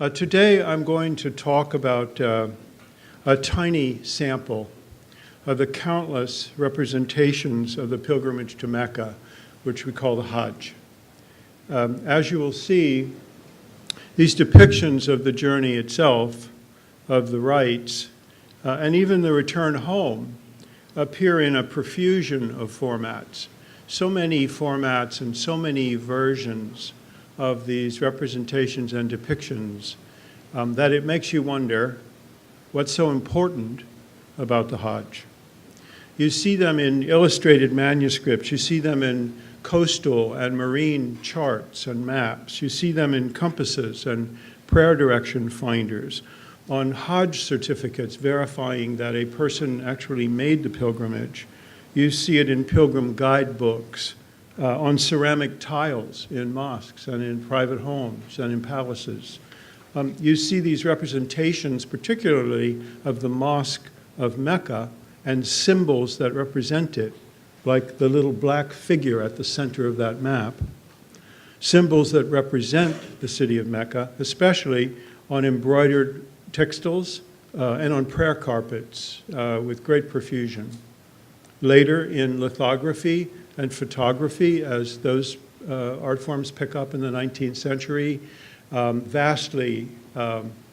Today I'm going to talk about a tiny sample of the countless representations of the pilgrimage to Mecca, which we call the Hajj. As you will see, these depictions of the journey itself, of the rites, and even the return home appear in a profusion of formats. So many formats and so many versions of these representations and depictions that it makes you wonder what's so important about the Hajj. You see them in illustrated manuscripts, you see them in coastal and marine charts and maps, you see them in compasses and prayer direction finders, on Hajj certificates verifying that a person actually made the pilgrimage. You see it in pilgrim guidebooks, on ceramic tiles in mosques and in private homes and in palaces. You see these representations, particularly of the Mosque of Mecca and symbols that represent it, like the little black figure at the center of that map. Symbols that represent the city of Mecca, especially on embroidered textiles and on prayer carpets with great profusion. Later in lithography and photography, as those art forms pick up in the 19th century, vastly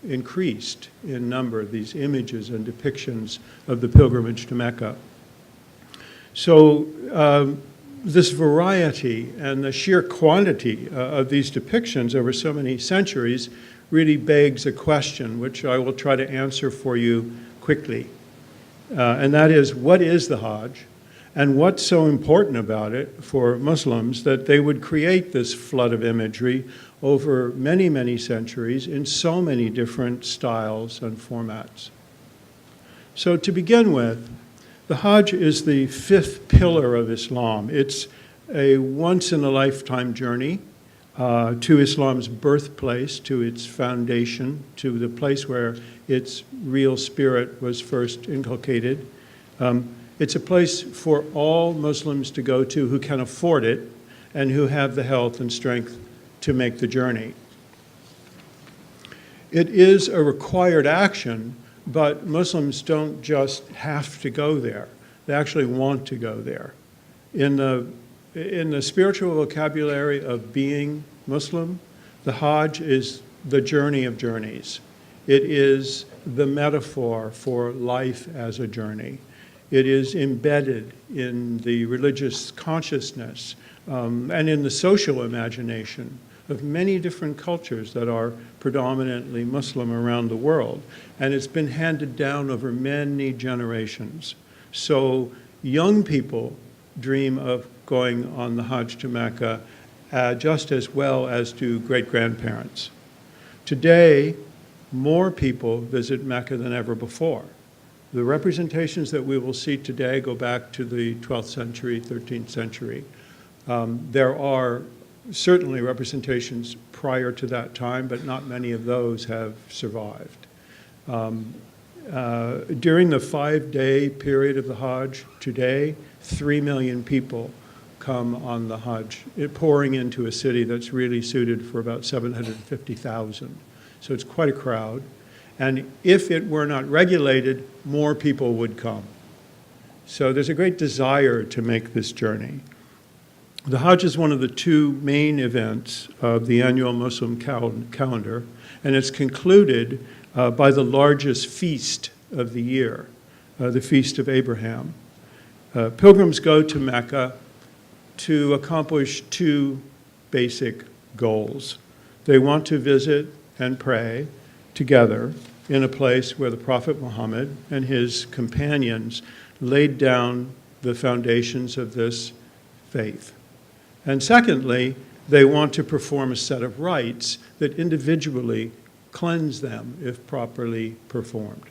increased in number, these images and depictions of the pilgrimage to Mecca. So this variety and the sheer quantity of these depictions over so many centuries really begs a question, which I will try to answer for you quickly. And that is, what is the Hajj? And what's so important about it for Muslims that they would create this flood of imagery over many, many centuries in so many different styles and formats? So to begin with, the Hajj is the fifth pillar of Islam. It's a once-in-a-lifetime journey to Islam's birthplace, to its foundation, to the place where its real spirit was first inculcated. It's a place for all Muslims to go to who can afford it and who have the health and strength to make the journey. It is a required action, but Muslims don't just have to go there. They actually want to go there. In the spiritual vocabulary of being Muslim, the Hajj is the journey of journeys. It is the metaphor for life as a journey. It is embedded in the religious consciousness and in the social imagination of many different cultures that are predominantly Muslim around the world. And it's been handed down over many generations. So young people dream of going on the Hajj to Mecca just as well as do great-grandparents. Today, more people visit Mecca than ever before. The representations that we will see today go back to the 12th century, 13th century. There are certainly representations prior to that time, but not many of those have survived. During the 5-day period of the Hajj today, 3 million people come on the Hajj, pouring into a city that's really suited for about 750,000. So it's quite a crowd. And if it were not regulated, more people would come. So there's a great desire to make this journey. The Hajj is one of the two main events of the annual Muslim calendar, and it's concluded by the largest feast of the year, the Feast of Abraham. Pilgrims go to Mecca to accomplish two basic goals. They want to visit and pray together in a place where the Prophet Muhammad and his companions laid down the foundations of this faith. And secondly, they want to perform a set of rites that individually cleanse them if properly performed.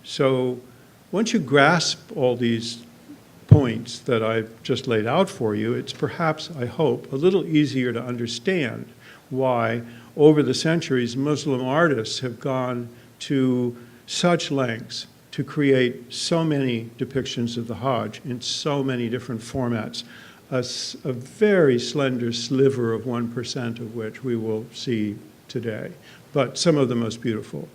So once you grasp all these points that I've just laid out for you, it's perhaps, I hope, a little easier to understand why over the centuries Muslim artists have gone to such lengths to create so many depictions of the Hajj in so many different formats, a very slender sliver of 1% of which we will see today. but some of the most beautiful.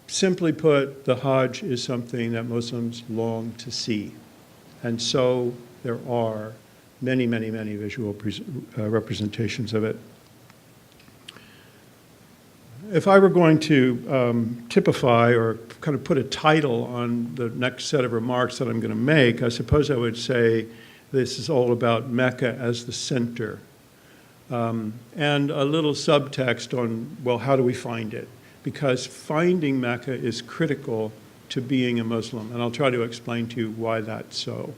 Simply put, the Hajj is something that Muslims long to see. And so there are many, many, many visual representations of it. If I were going to typify or kind of put a title on the next set of remarks that I'm going to make, I suppose I would say this is all about Mecca as the center. And a little subtext on, well, how do we find it? Because finding Mecca is critical to being a Muslim, and I'll try to explain to you why that's so.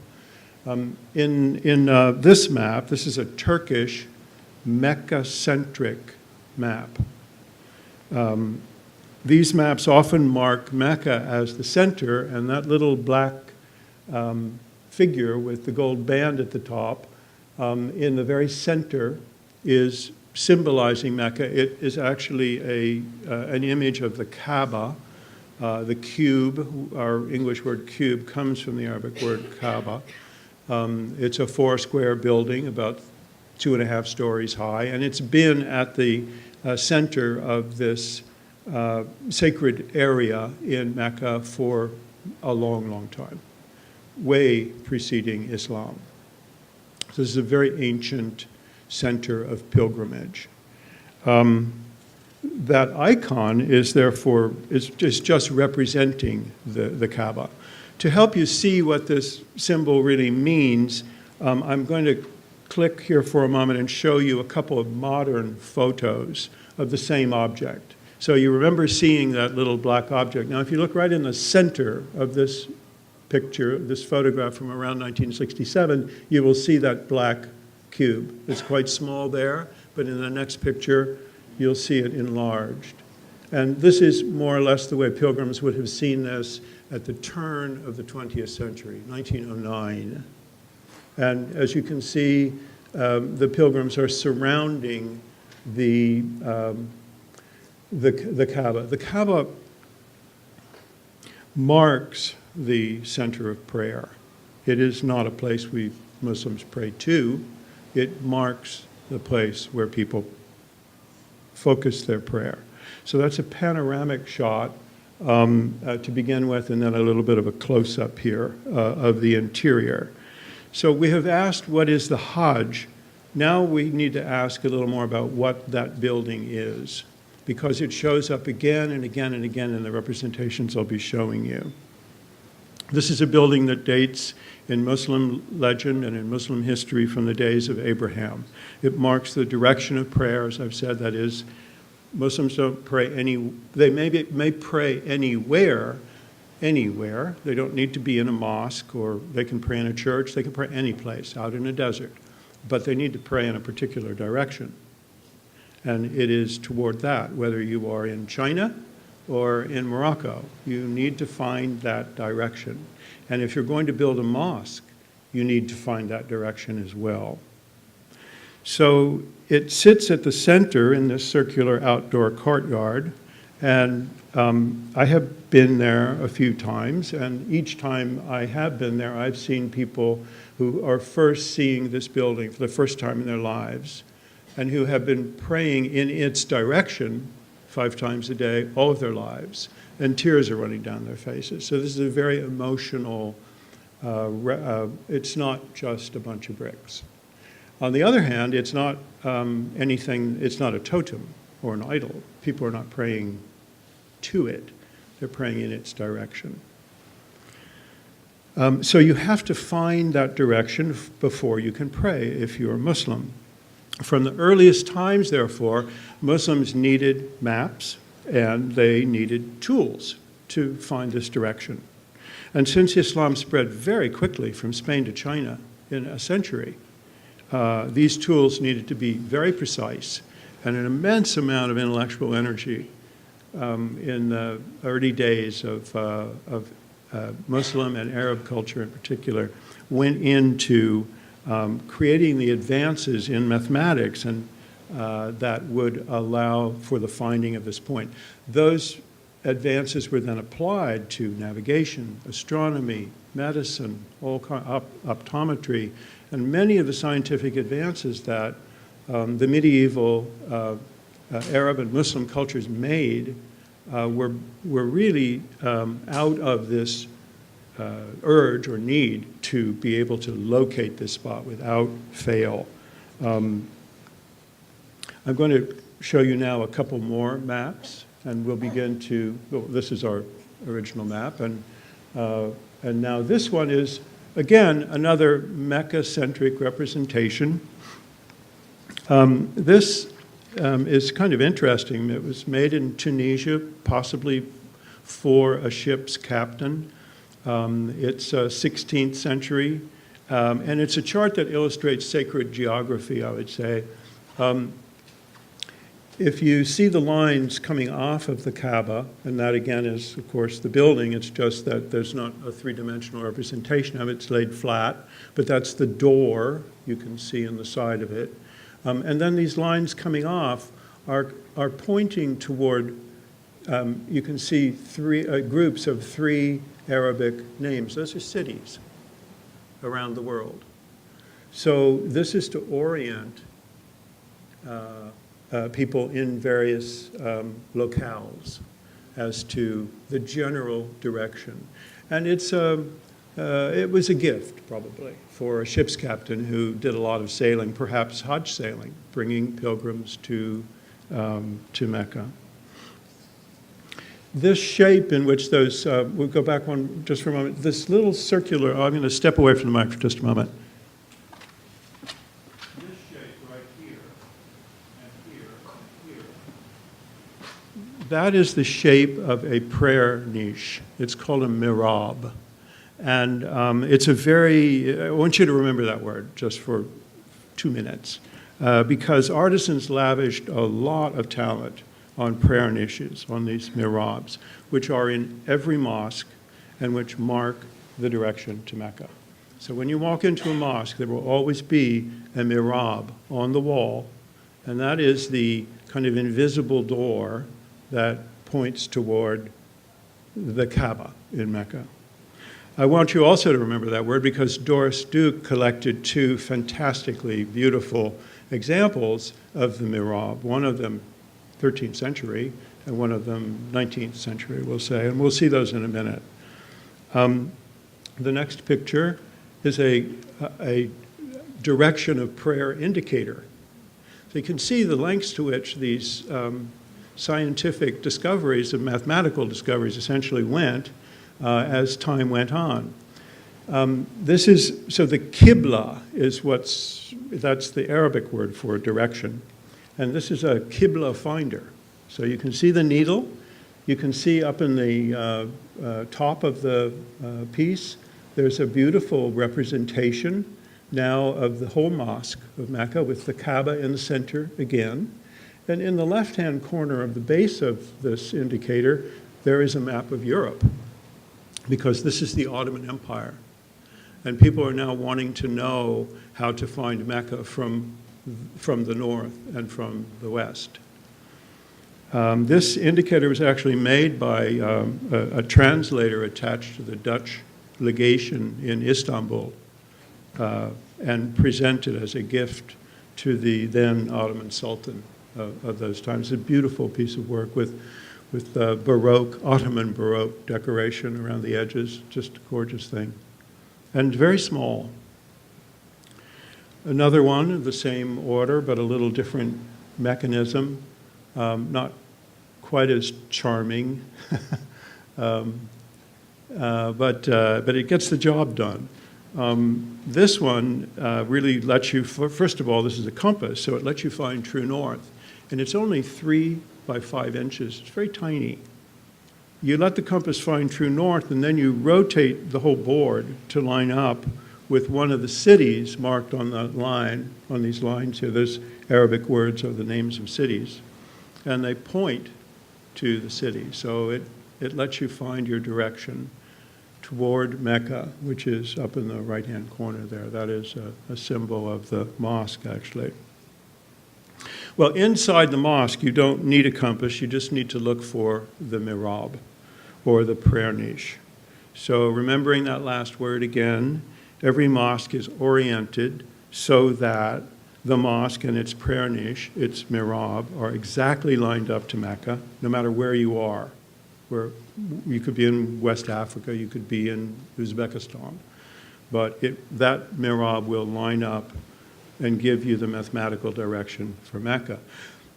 In this map, this is a Turkish Mecca-centric map. These maps often mark Mecca as the center, and that little black figure with the gold band at the top in the very center is symbolizing Mecca. It is actually an image of the Kaaba. The cube, our English word cube, comes from the Arabic word Kaaba. It's a 4-square building, about 2.5 stories high, and it's been at the center of this sacred area in Mecca for a long, long time, way preceding Islam. So this is a very ancient center of pilgrimage. That icon is therefore is just representing the Kaaba. To help you see what this symbol really means, I'm going to click here for a moment and show you a couple of modern photos of the same object. So you remember seeing that little black object. Now, if you look right in the center of this picture, this photograph from around 1967, you will see that black cube. It's quite small there, but in the next picture, you'll see it enlarged. And this is more or less the way pilgrims would have seen this at the turn of the 20th century, 1909. And as you can see, the pilgrims are surrounding the Kaaba. The Kaaba marks the center of prayer. It is not a place we Muslims pray to. It marks the place where people focus their prayer. So that's a panoramic shot to begin with, and then a little bit of a close-up here of the interior. So we have asked what is the Hajj. Now we need to ask a little more about what that building is, because it shows up again and again and again in the representations I'll be showing you. This is a building that dates in Muslim legend and in Muslim history from the days of Abraham. It marks the direction of prayer, as I've said. That is, Muslims don't pray they may pray anywhere. They don't need to be in a mosque, or they can pray in a church. They can pray any place, out in a desert. But they need to pray in a particular direction. And it is toward that, whether you are in China or in Morocco. You need to find that direction. And if you're going to build a mosque, you need to find that direction as well. So it sits at the center in this circular outdoor courtyard, and I have been there a few times, and each time I have been there, I've seen people who are first seeing this building for the first time in their lives, and who have been praying in its direction 5 times a day all of their lives, and tears are running down their faces. So this is a very emotional, it's not just a bunch of bricks. On the other hand, it's not it's not a totem or an idol. People are not praying to it. They're praying in its direction. So you have to find that direction before you can pray if you're Muslim. From the earliest times, therefore, Muslims needed maps and they needed tools to find this direction. And since Islam spread very quickly from Spain to China in a century, these tools needed to be very precise, and an immense amount of intellectual energy in the early days of Muslim and Arab culture in particular went into creating the advances in mathematics and that would allow for the finding of this point. Those advances were then applied to navigation, astronomy, medicine, optometry, and many of the scientific advances that the medieval Arab and Muslim cultures made were really out of this urge or need to be able to locate this spot without fail. I'm going to show you now a couple more maps, and we'll begin to, well, this is our original map, and now this one is, again, another Mecca-centric representation. This is kind of interesting. It was made in Tunisia, possibly for a ship's captain. It's 16th century, and it's a chart that illustrates sacred geography, I would say. If you see the lines coming off of the Kaaba, and that again is, of course, the building, it's just that there's not a three-dimensional representation of it, it's laid flat, but that's the door you can see in the side of it. And then these lines coming off are pointing toward, you can see groups of three Arabic names. Those are cities around the world. So this is to orient people in various locales as to the general direction. And it was a gift, probably, for a ship's captain who did a lot of sailing, perhaps Hajj sailing, bringing pilgrims to Mecca. This shape in which those, we'll go back one just for a moment, this little circular, I'm going to step away from the mic for just a moment. This shape right here, and here, and here, that is the shape of a prayer niche. It's called a mihrab. And it's a very, I want you to remember that word just for 2 minutes, because artisans lavished a lot of talent on prayer niches, on these mihrabs, which are in every mosque and which mark the direction to Mecca. So when you walk into a mosque, there will always be a mihrab on the wall, and that is the kind of invisible door that points toward the Kaaba in Mecca. I want you also to remember that word because Doris Duke collected two fantastically beautiful examples of the mihrab, one of them 13th century and one of them 19th century, we'll say, and we'll see those in a minute. The next picture is a direction of prayer indicator. So you can see the lengths to which these scientific discoveries and mathematical discoveries essentially went as time went on. This is, so the Qibla is that's the Arabic word for direction. And this is a Qibla finder. So you can see the needle. You can see up in the top of the piece, there's a beautiful representation now of the whole mosque of Mecca with the Kaaba in the center again. And in the left-hand corner of the base of this indicator, there is a map of Europe, because this is the Ottoman Empire. And people are now wanting to know how to find Mecca from the north and from the west. This indicator was actually made by a translator attached to the Dutch legation in Istanbul and presented as a gift to the then Ottoman Sultan of those times. It's a beautiful piece of work with Baroque, Ottoman Baroque decoration around the edges, just a gorgeous thing. And very small. Another one of the same order, but a little different mechanism, not quite as charming, but it gets the job done. This one really lets you, first of all, this is a compass, so it lets you find true north. And it's only 3 by 5 inches. It's very tiny. You let the compass find true north, and then you rotate the whole board to line up with one of the cities marked on the line, on these lines here. There's Arabic words are the names of cities, and they point to the city. So it lets you find your direction toward Mecca, which is up in the right-hand corner there. That is a symbol of the mosque, actually. Well, inside the mosque, you don't need a compass. You just need to look for the mihrab, or the prayer niche. So remembering that last word again, every mosque is oriented so that the mosque and its prayer niche, its mihrab, are exactly lined up to Mecca, no matter where you are. Where you could be in West Africa, you could be in Uzbekistan, but that mihrab will line up and give you the mathematical direction for Mecca.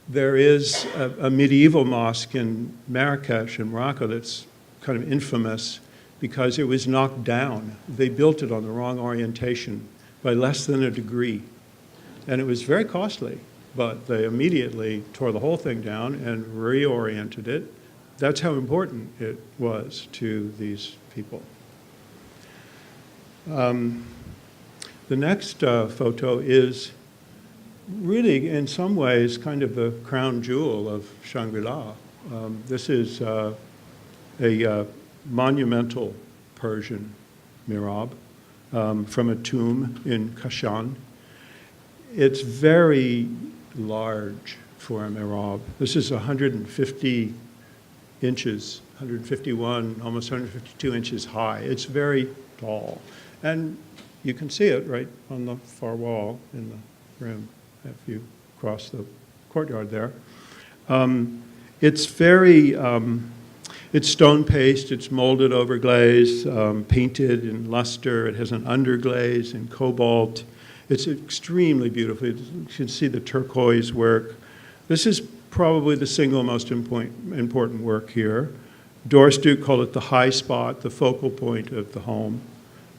There is a medieval mosque in Marrakesh in Morocco that's kind of infamous because it was knocked down. They built it on the wrong orientation by less than a degree. And it was very costly, but they immediately tore the whole thing down and reoriented it. That's how important it was to these people. The next photo is really, in some ways, kind of the crown jewel of Shangri-La. This is a monumental Persian mihrab from a tomb in Kashan. It's very large for a mihrab. This is 150 inches, 151, almost 152 inches high. It's very tall. And you can see it right on the far wall in the room if you cross the courtyard there. It's very, it's stone paste, it's molded over glaze, painted in luster. It has an underglaze in cobalt. It's extremely beautiful. You can see the turquoise work. This is probably the single most important work here. Doris Duke called it the high spot, the focal point of the home.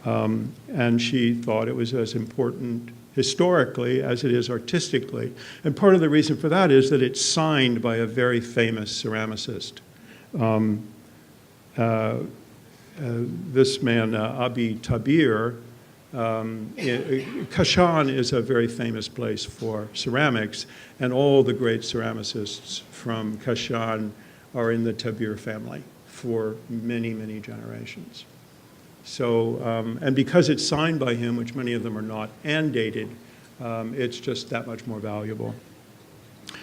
And she thought it was as important historically as it is artistically. And part of the reason for that is that it's signed by a very famous ceramicist. This man, Abi Tabir, Kashan is a very famous place for ceramics, and all the great ceramicists from Kashan are in the Tabir family for many, many generations. So, and because it's signed by him, which many of them are not, and dated, it's just that much more valuable.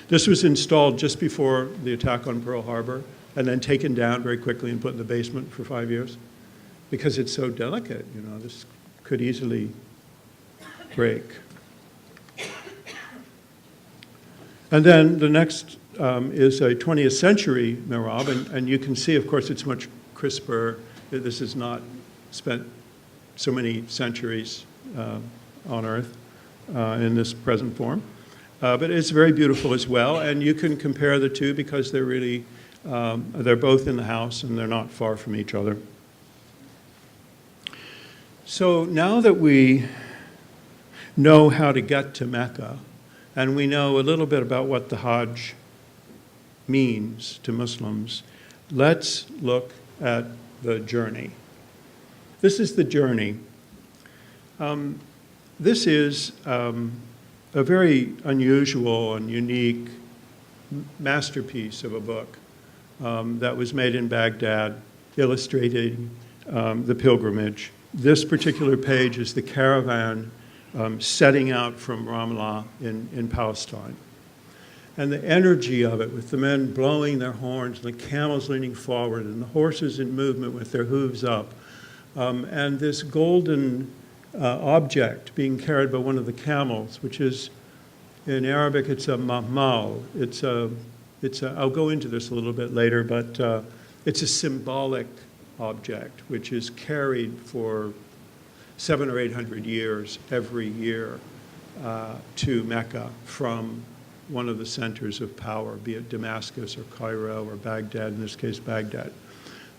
This was installed just before the attack on Pearl Harbor, and then taken down very quickly and put in the basement for 5 years, because it's so delicate, you know, this could easily break. And then the next is a 20th century mihrab, and you can see, of course, it's much crisper. This is not spent so many centuries on Earth in this present form. But it's very beautiful as well, and you can compare the two because they're really, they're both in the house and they're not far from each other. So now that we know how to get to Mecca, and we know a little bit about what the Hajj means to Muslims, let's look at the journey. This is the journey. This is a very unusual and unique masterpiece of a book that was made in Baghdad, illustrating the pilgrimage. This particular page is the caravan setting out from Ramallah in Palestine. And the energy of it, with the men blowing their horns and the camels leaning forward and the horses in movement with their hooves up, and this golden object being carried by one of the camels, which is, in Arabic, it's a mahmal. I'll go into this a little bit later, but it's a symbolic object which is carried for 700 or 800 years every year to Mecca from one of the centers of power, be it Damascus or Cairo or Baghdad, in this case Baghdad.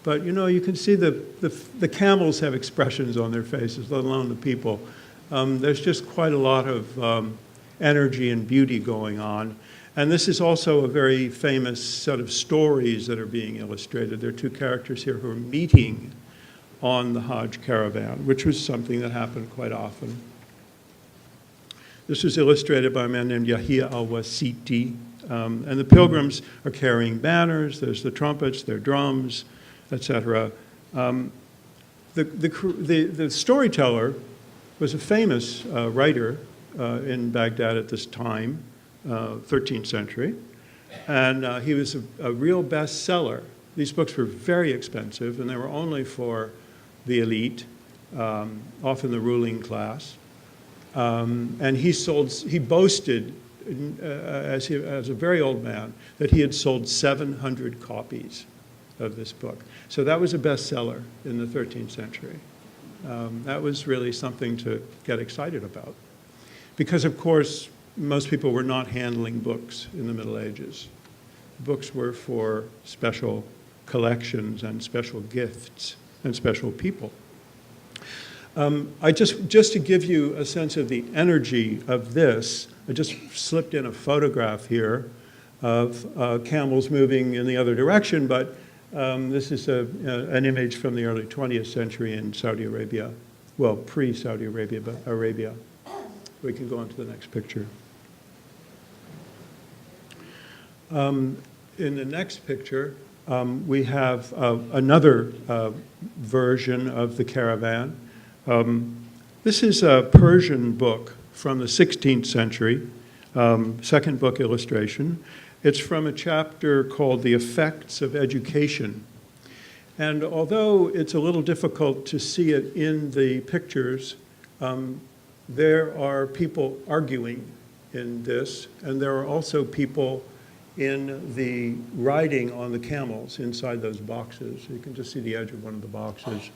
But you know, you can see the camels have expressions on their faces, let alone the people. There's just quite a lot of energy and beauty going on. And this is also a very famous set of stories that are being illustrated. There are two characters here who are meeting on the Hajj caravan, which was something that happened quite often. This was illustrated by a man named Yahya al-Wasiti. And the pilgrims are carrying banners, there's the trumpets, their drums, etc. The storyteller was a famous writer in Baghdad at this time, 13th century, and he was a real bestseller. These books were very expensive, and they were only for the elite, often the ruling class. And he boasted, as a very old man, that he had sold 700 copies of this book. So that was a bestseller in the 13th century. That was really something to get excited about. Because, of course, most people were not handling books in the Middle Ages. Books were for special collections and special gifts and special people. Just to give you a sense of the energy of this, I just slipped in a photograph here of camels moving in the other direction, but this is an image from the early 20th century in Saudi Arabia. Well, pre-Saudi Arabia, but Arabia. We can go on to the next picture. In the next picture, we have another version of the caravan. This is a Persian book from the 16th century, second book illustration. It's from a chapter called The Effects of Education. And although it's a little difficult to see it in the pictures, there are people arguing in this, and there are also people in the riding on the camels inside those boxes. You can just see the edge of one of the boxes.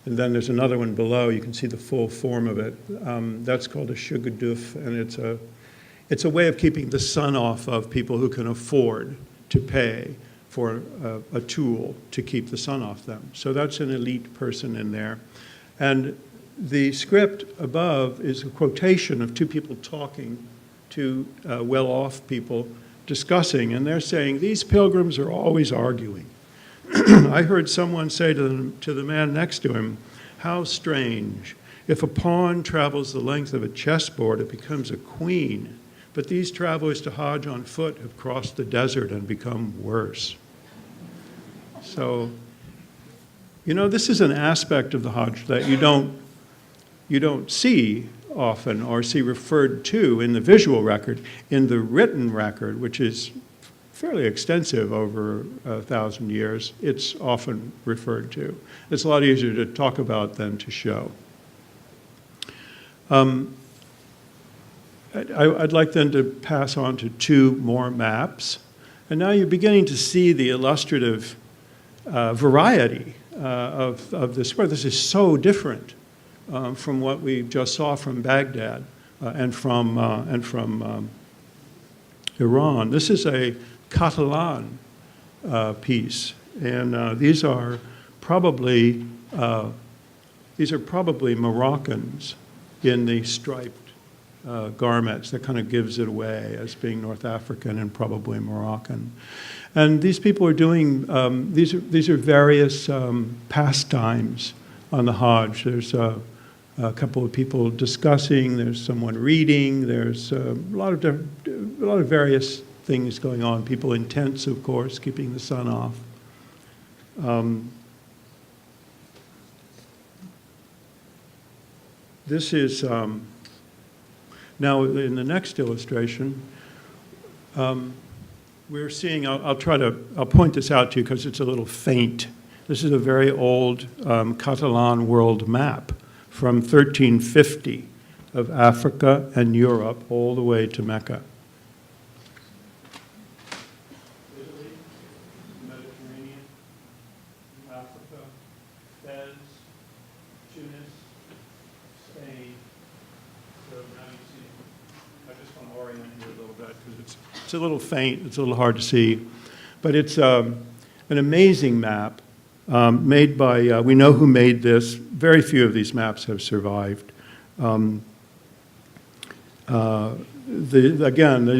And then there's another one below. You can see the full form of it. That's called a shugaduf, and it's a way of keeping the sun off of people who can afford to pay for a tool to keep the sun off them. So that's an elite person in there. And the script above is a quotation of two people talking, two well-off people discussing, and they're saying, these pilgrims are always arguing. I heard someone say to the man next to him, how strange. If a pawn travels the length of a chessboard, it becomes a queen. But these travelers to Hajj on foot have crossed the desert and become worse. So, you know, this is an aspect of the Hajj that you don't see often or see referred to in the visual record. In the written record, which is fairly extensive over 1,000 years, it's often referred to. It's a lot easier to talk about than to show. I'd like then to pass on to two more maps. And now you're beginning to see the illustrative variety of this work. This is so different from what we just saw from Baghdad and from Iran. This is a Catalan piece, and these are probably Moroccans in the striped garments. That kind of gives it away as being North African and probably Moroccan. And these people are doing these are various pastimes on the Hajj. There's a couple of people discussing. There's someone reading. There's a lot of various things going on. People in tents, of course, keeping the sun off. This is now in the next illustration. We're seeing. I'll point this out to you because it's a little faint. This is a very old Catalan world map from 1350 of Africa and Europe all the way to Mecca. Italy, Mediterranean, Africa, Fez, Tunis, Spain. So now you see, I just want to orient you a little bit because it's a little faint, it's a little hard to see. But it's an amazing map. Made by, we know who made this. Very few of these maps have survived. Again,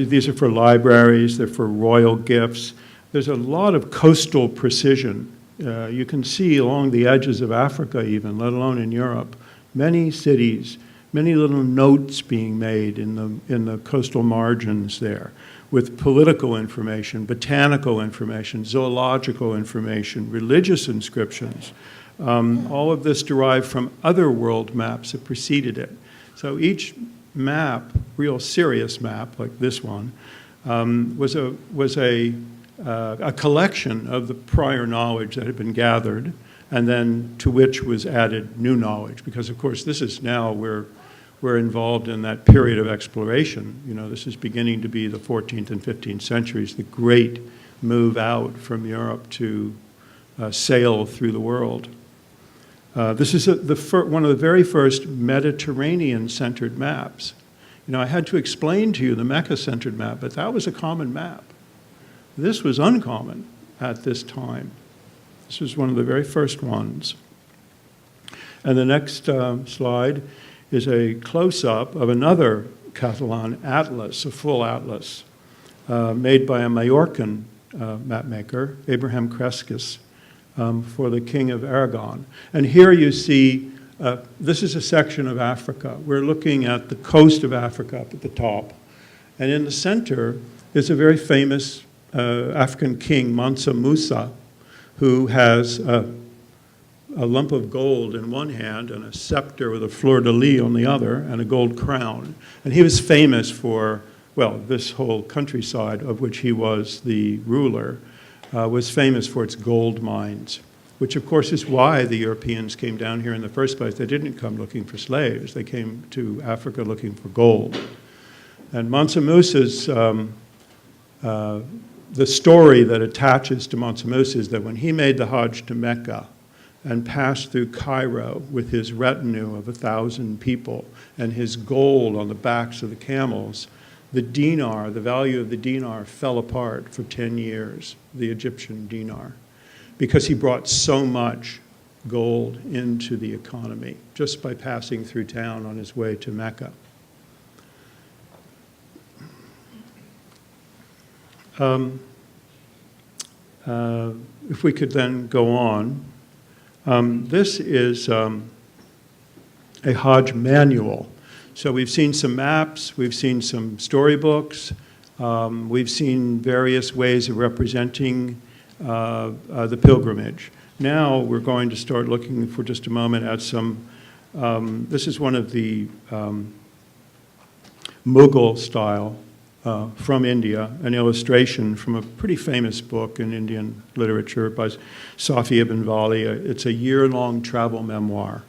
these are for libraries, they're for royal gifts. There's a lot of coastal precision. You can see along the edges of Africa even, let alone in Europe, many cities, many little notes being made in the coastal margins there, with political information, botanical information, zoological information, religious inscriptions. All of this derived from other world maps that preceded it. So each map, real serious map like this one, was a collection of the prior knowledge that had been gathered, and then to which was added new knowledge. Because of course this is now we're were involved in that period of exploration. You know, this is beginning to be the 14th and 15th centuries, the great move out from Europe to sail through the world. This is one of the very first Mediterranean-centered maps. You know, I had to explain to you the Mecca-centered map, but that was a common map. This was uncommon at this time. This was one of the very first ones. And the next slide is a close-up of another Catalan atlas, a full atlas, made by a Mallorcan mapmaker, Abraham Crescas, for the King of Aragon. And here you see, this is a section of Africa. We're looking at the coast of Africa up at the top. And in the center is a very famous African king, Mansa Musa, who has a lump of gold in one hand and a scepter with a fleur-de-lis on the other and a gold crown. And he was famous for, well, this whole countryside of which he was the ruler was famous for its gold mines, which of course is why the Europeans came down here in the first place. They didn't come looking for slaves. They came to Africa looking for gold. And Mansa Musa's, the story that attaches to Mansa Musa is that when he made the Hajj to Mecca and passed through Cairo with his retinue of 1,000 people and his gold on the backs of the camels, the dinar, the value of the dinar fell apart for 10 years, the Egyptian dinar, because he brought so much gold into the economy just by passing through town on his way to Mecca. If we could then go on, this is a Hajj manual. So we've seen some maps, we've seen some storybooks, we've seen various ways of representing the pilgrimage. Now we're going to start looking for just a moment at some, this is one of the Mughal style from India, an illustration from a pretty famous book in Indian literature by Safi ibn Wali. It's a year-long travel memoir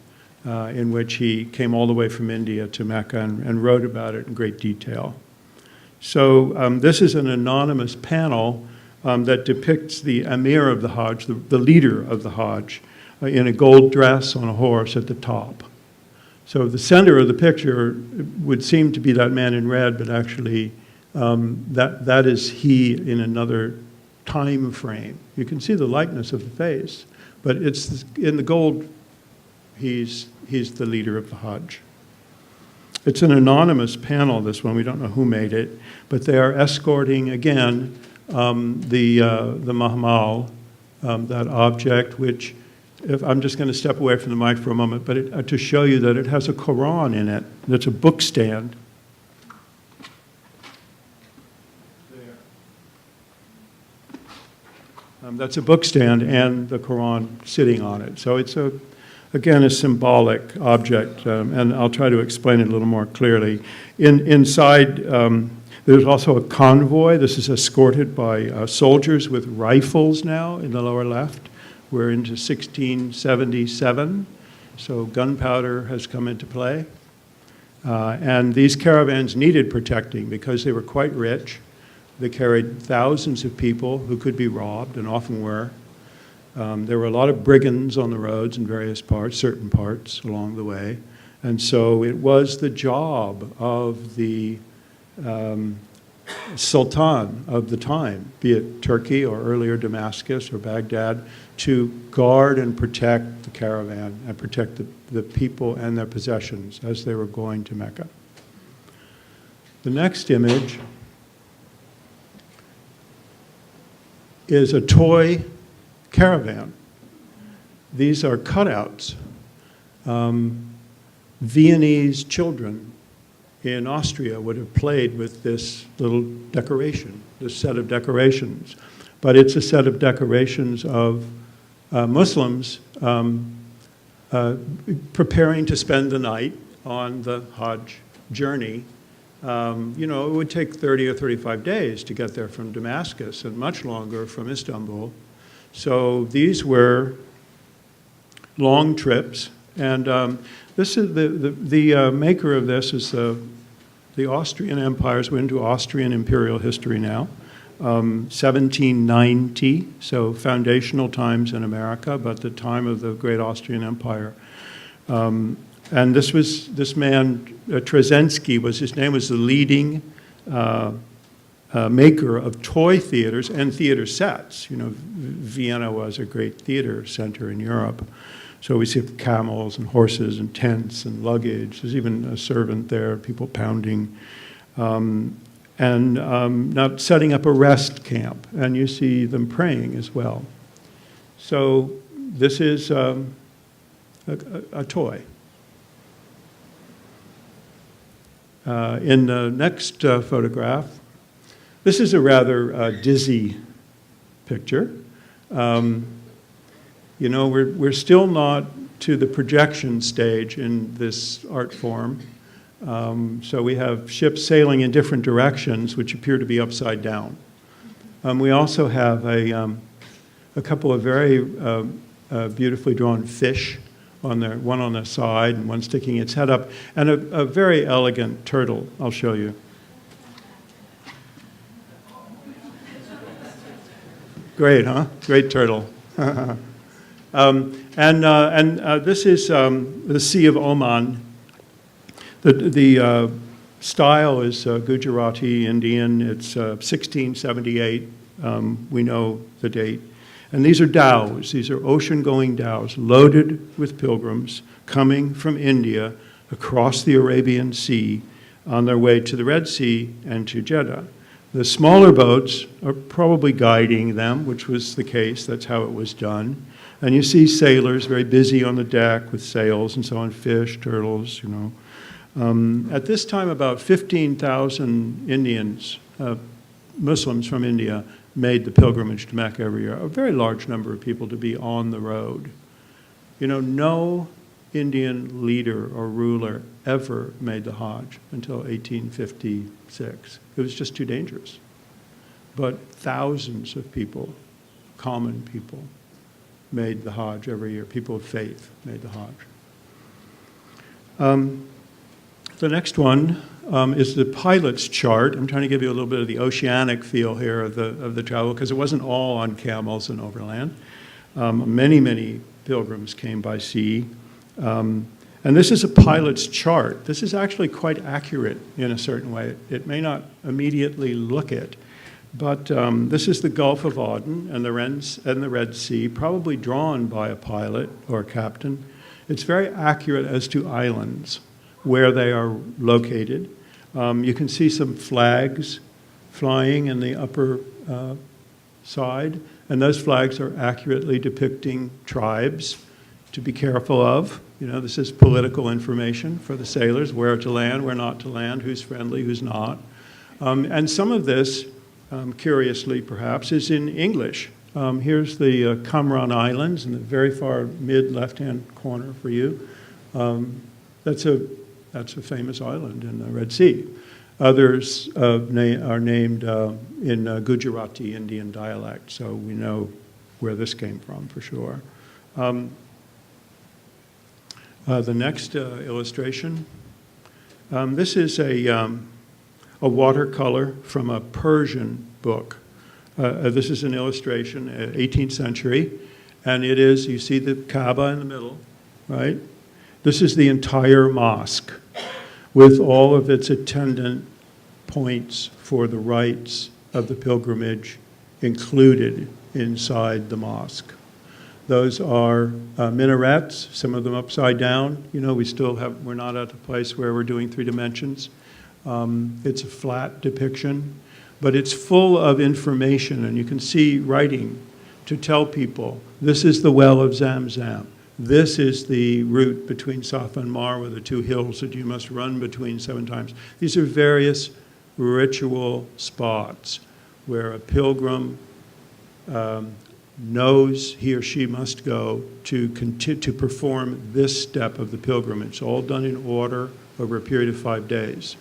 in which he came all the way from India to Mecca and wrote about it in great detail. So this is an anonymous panel that depicts the Amir of the Hajj, the leader of the Hajj, in a gold dress on a horse at the top. So the center of the picture would seem to be that man in red, but actually that is he in another time frame. You can see the likeness of the face, but it's in the gold, he's the leader of the Hajj. It's an anonymous panel, this one. We don't know who made it, but they are escorting, again, the mahmal, that object, which, I'm just going to step away from the mic for a moment, but to show you that it has a Quran in it. That's a book stand. That's a book stand and the Quran sitting on it. So it's, again, a symbolic object, and I'll try to explain it a little more clearly. Inside, there's also a convoy. This is escorted by soldiers with rifles now in the lower left. We're into 1677, so gunpowder has come into play. And these caravans needed protecting because they were quite rich. They carried thousands of people who could be robbed, and often were. There were a lot of brigands on the roads in various parts, certain parts along the way. And so it was the job of the Sultan of the time, be it Turkey or earlier Damascus or Baghdad, to guard and protect the caravan and protect the people and their possessions as they were going to Mecca. The next image is a toy caravan. These are cutouts. Viennese children in Austria would have played with this little decoration, this set of decorations. But it's a set of decorations of Muslims preparing to spend the night on the Hajj journey. You know, it would take 30 or 35 days to get there from Damascus and much longer from Istanbul. So these were long trips, And this is the maker of this is the Austrian empires. We're into Austrian imperial history now. 1790, so foundational times in America, but the time of the great Austrian Empire. And this man, Trzęski was his name, was the leading maker of toy theaters and theater sets. You know, Vienna was a great theater center in Europe. So we see camels and horses and tents and luggage. There's even a servant there, people pounding. And now setting up a rest camp. And you see them praying as well. So this is a toy. In the next photograph, this is a rather dizzy picture. You know, we're still not to the projection stage in this art form. So we have ships sailing in different directions, which appear to be upside down. We also have a couple of very beautifully drawn fish, one on the side and one sticking its head up, and a very elegant turtle. I'll show you. Great, huh? Great turtle. This is the Sea of Oman. The style is Gujarati Indian. It's 1678. We know the date. And these are dhows. These are ocean-going dhows loaded with pilgrims coming from India across the Arabian Sea on their way to the Red Sea and to Jeddah. The smaller boats are probably guiding them, which was the case. That's how it was done. And you see sailors very busy on the deck with sails and so on, fish, turtles, you know. At this time, about 15,000 Indians, Muslims from India, made the pilgrimage to Mecca every year. A very large number of people to be on the road. You know, no Indian leader or ruler ever made the Hajj until 1856. It was just too dangerous. But thousands of people, common people, made the Hajj every year. People of faith made the Hajj. The next one is the pilot's chart. I'm trying to give you a little bit of the oceanic feel here of the travel, because it wasn't all on camels and overland. Many pilgrims came by sea. And this is a pilot's chart. This is actually quite accurate in a certain way. It may not immediately look it, but this is the Gulf of Aden and the Red Sea, probably drawn by a pilot or a captain. It's very accurate as to islands, where they are located. You can see some flags flying in the upper side, and those flags are accurately depicting tribes to be careful of. You know, this is political information for the sailors, where to land, where not to land, who's friendly, who's not. And some of this, curiously perhaps, is in English. Here's the Kamran Islands in the very far mid-left-hand corner for you. That's a famous island in the Red Sea. Others are named in Gujarati Indian dialect, so we know where this came from for sure. The next illustration. This is a watercolor from a Persian book. This is an illustration, 18th century, and it is, you see the Kaaba in the middle, right? This is the entire mosque with all of its attendant points for the rites of the pilgrimage included inside the mosque. Those are minarets, some of them upside down. You know, we're not at a place where we're doing 3 dimensions. It's a flat depiction, but it's full of information, and you can see writing to tell people, this is the well of Zamzam. This is the route between Safa and Marwa, the 2 hills that you must run between 7 times. These are various ritual spots where a pilgrim knows he or she must go to perform this step of the pilgrimage. It's all done in order over a period of 5 days.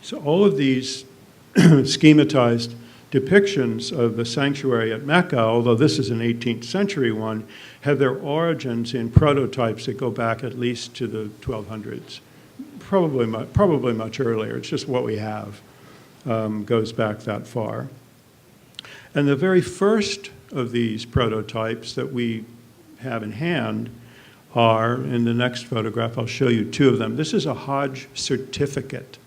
So all of these schematized depictions of the sanctuary at Mecca, although this is an 18th century one, have their origins in prototypes that go back at least to the 1200s. Probably much earlier. It's just what we have goes back that far. And the very first of these prototypes that we have in hand are, in the next photograph, I'll show you two of them. This is a Hajj certificate.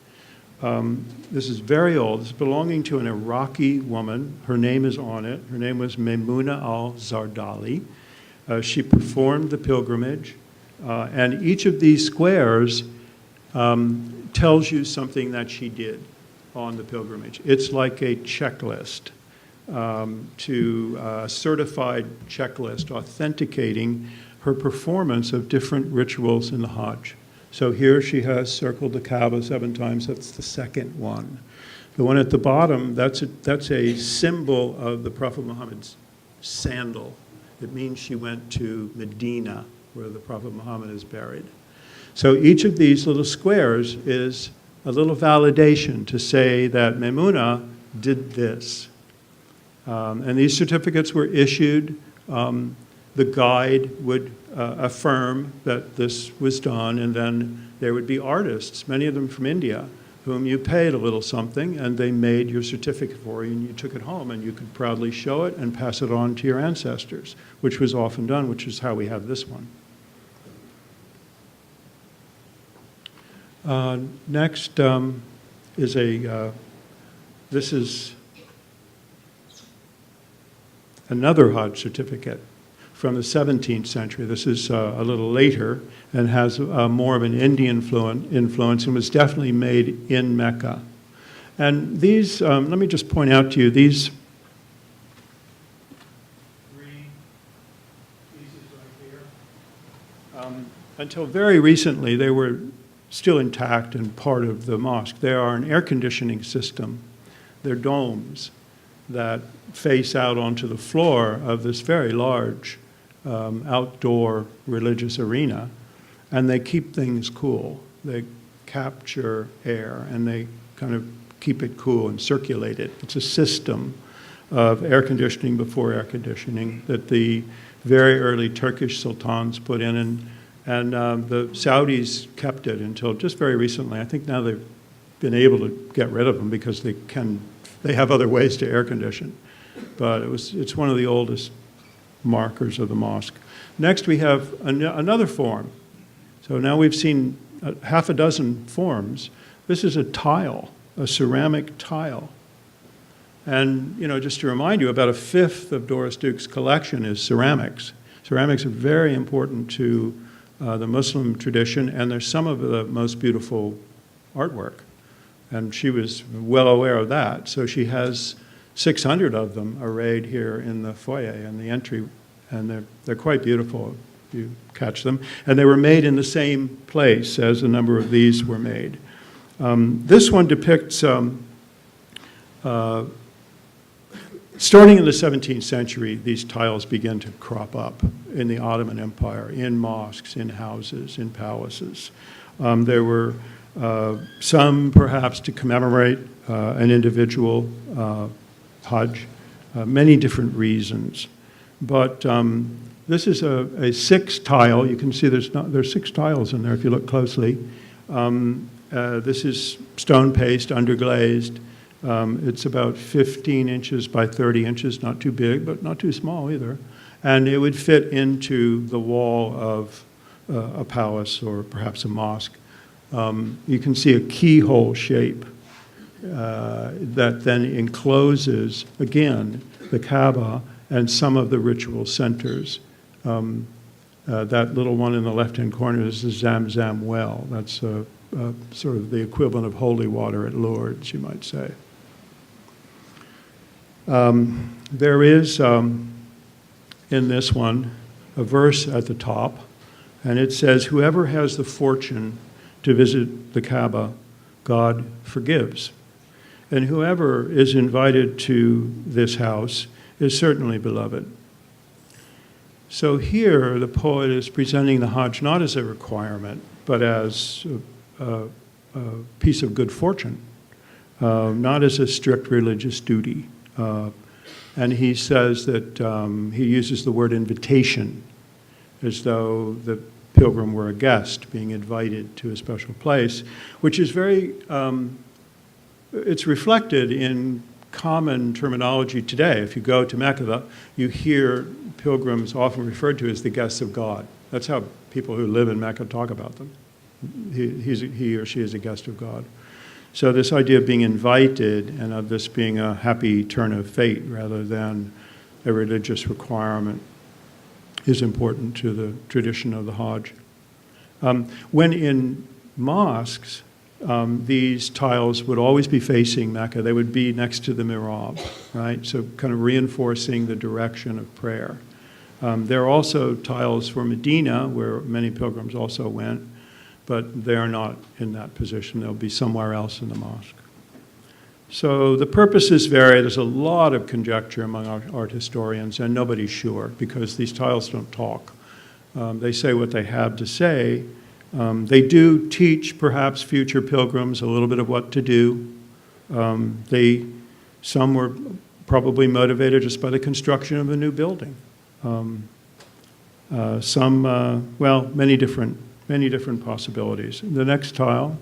This is very old. It's belonging to an Iraqi woman. Her name is on it. Her name was Maimuna al-Zardali. She performed the pilgrimage, and each of these squares tells you something that she did on the pilgrimage. It's like a checklist, a certified checklist authenticating her performance of different rituals in the Hajj. So here she has circled the Kaaba 7 times. That's the second one. The one at the bottom, that's a symbol of the Prophet Muhammad's sandal. It means she went to Medina, where the Prophet Muhammad is buried. So each of these little squares is a little validation to say that Maimuna did this. And these certificates were issued. The guide would affirm that this was done, and then there would be artists, many of them from India, whom you paid a little something, and they made your certificate for you, and you took it home, and you could proudly show it and pass it on to your ancestors, which was often done, which is how we have this one. Next is this is another Hajj certificate from the 17th century. This is a little later and has more of an Indian influence and was definitely made in Mecca. And these, let me just point out to you, these 3 pieces right here, until very recently, they were still intact and part of the mosque. They are an air conditioning system. They're domes that face out onto the floor of this very large outdoor religious arena, and they keep things cool. They capture air and they kind of keep it cool and circulate it. It's a system of air conditioning before air conditioning that the very early Turkish sultans put in, and the Saudis kept it until just very recently. I think now they've been able to get rid of them because they have other ways to air condition. But it's one of the oldest markers of the mosque. Next we have another form. So now we've seen half a dozen forms. This is a tile, a ceramic tile. And just to remind you, about 1/5 of Doris Duke's collection is ceramics. Ceramics are very important to the Muslim tradition, and they're some of the most beautiful artwork. And she was well aware of that. So she has 600 of them arrayed here in the foyer and the entry, and they're quite beautiful if you catch them. And they were made in the same place as a number of these were made. This one depicts, starting in the 17th century, these tiles began to crop up in the Ottoman Empire, in mosques, in houses, in palaces. There were some perhaps to commemorate an individual Hajj, many different reasons. But this is a 6 tile. You can see there's 6 tiles in there if you look closely. This is stone paste, underglazed. It's about 15 inches by 30 inches, not too big, but not too small either. And it would fit into the wall of a palace or perhaps a mosque. You can see a keyhole shape that then encloses, again, the Kaaba and some of the ritual centers. That little one in the left-hand corner is the Zamzam well. That's sort of the equivalent of holy water at Lourdes, you might say. There is, in this one, a verse at the top, and it says, "Whoever has the fortune to visit the Kaaba, God forgives. And whoever is invited to this house is certainly beloved." So here, the poet is presenting the Hajj not as a requirement, but as a piece of good fortune, not as a strict religious duty. And he says that he uses the word invitation as though the pilgrim were a guest being invited to a special place, which is very, it's reflected in common terminology today. If you go to Mecca, you hear pilgrims often referred to as the guests of God. That's how people who live in Mecca talk about them. He or she is a guest of God. So this idea of being invited and of this being a happy turn of fate rather than a religious requirement is important to the tradition of the Hajj. When in mosques, these tiles would always be facing Mecca. They would be next to the mihrab, right? So kind of reinforcing the direction of prayer. There are also tiles for Medina, where many pilgrims also went, but they are not in that position. They'll be somewhere else in the mosque. So the purposes vary. There's a lot of conjecture among art historians, and nobody's sure because these tiles don't talk. They say what they have to say. They do teach perhaps future pilgrims a little bit of what to do. Some were probably motivated just by the construction of a new building. Many different possibilities. The next tile.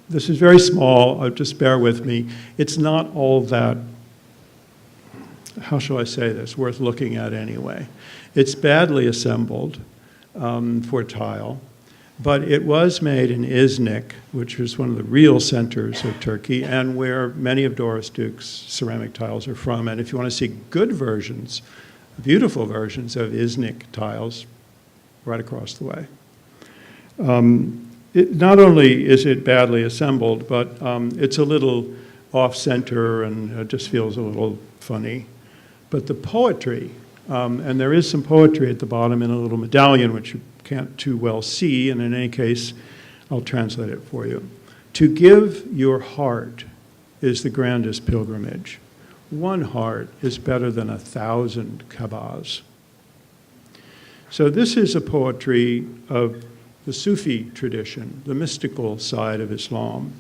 This is very small, just bear with me. It's not all that, how shall I say this, worth looking at anyway. It's badly assembled for tile, but it was made in Iznik, which is one of the real centers of Turkey, and where many of Doris Duke's ceramic tiles are from. And if you want to see good versions, beautiful versions of Iznik tiles, right across the way. Not only is it badly assembled, but it's a little off-center and it just feels a little funny. But the poetry, and there is some poetry at the bottom in a little medallion, which you can't too well see, and in any case, I'll translate it for you. To give your heart is the grandest pilgrimage. One heart is better than 1,000 Kaabas. So this is a poetry of the Sufi tradition, the mystical side of Islam.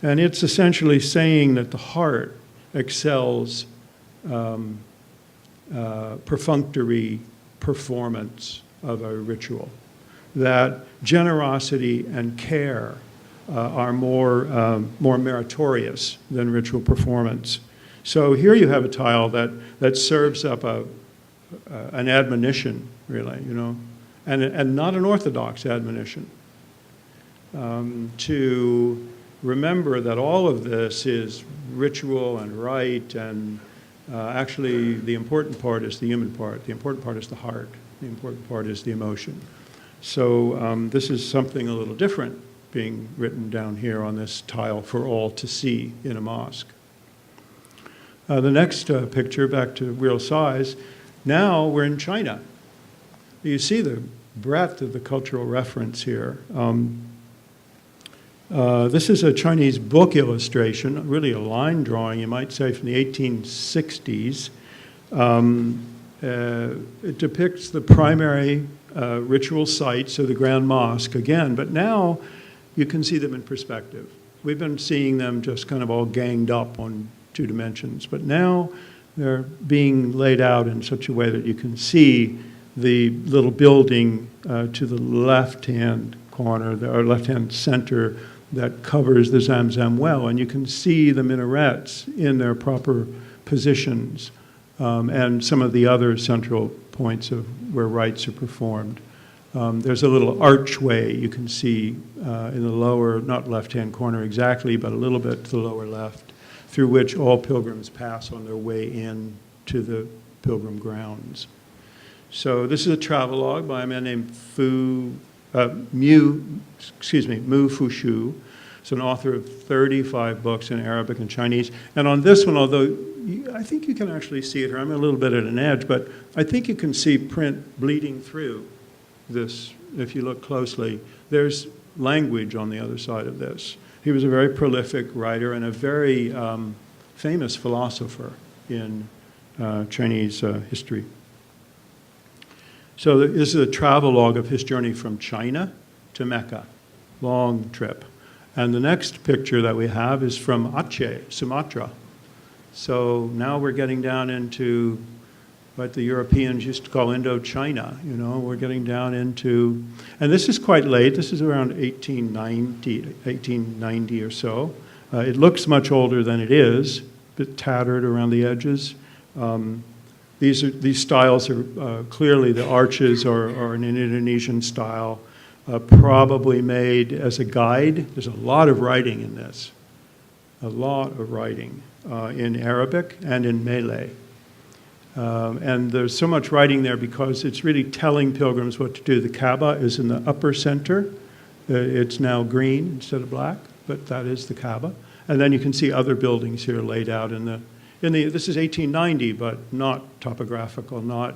And it's essentially saying that the heart excels perfunctory performance of a ritual, that generosity and care are more meritorious than ritual performance. So here you have a tile that serves up an admonition, really, you know, and not an orthodox admonition, to remember that all of this is ritual and rite, and actually the important part is the human part. The important part is the heart. The important part is the emotion. So this is something a little different being written down here on this tile for all to see in a mosque. The next picture, back to real size, now we're in China. You see the breadth of the cultural reference here. This is a Chinese book illustration, really a line drawing, you might say, from the 1860s. It depicts the primary ritual sites of the Grand Mosque again, but now you can see them in perspective. We've been seeing them just kind of all ganged up on 2 dimensions, but now they're being laid out in such a way that you can see the little building to the left-hand corner, or left-hand center, that covers the Zamzam well, and you can see the minarets in their proper positions, and some of the other central points of where rites are performed. There's a little archway you can see in the lower, not left-hand corner exactly, but a little bit to the lower left, through which all pilgrims pass on their way in to the pilgrim grounds. So this is a travelogue by a man named Mu Fushu. He's an author of 35 books in Arabic and Chinese. And on this one, although I think you can actually see it here, I'm a little bit at an edge, but I think you can see print bleeding through this if you look closely. There's language on the other side of this. He was a very prolific writer and a very famous philosopher in Chinese history. So this is a travelogue of his journey from China to Mecca, long trip. And the next picture that we have is from Aceh, Sumatra. So now we're getting down into what the Europeans used to call Indochina. You know, we're getting down into, and this is quite late. This is around 1890 or so. It looks much older than it is, a bit tattered around the edges. These styles are clearly, the arches are an Indonesian style, probably made as a guide. There's a lot of writing in this, a lot of writing in Arabic and in Malay. And there's so much writing there because it's really telling pilgrims what to do. The Kaaba is in the upper center. It's now green instead of black, but that is the Kaaba. And then you can see other buildings here laid out in the this is 1890, but not topographical, not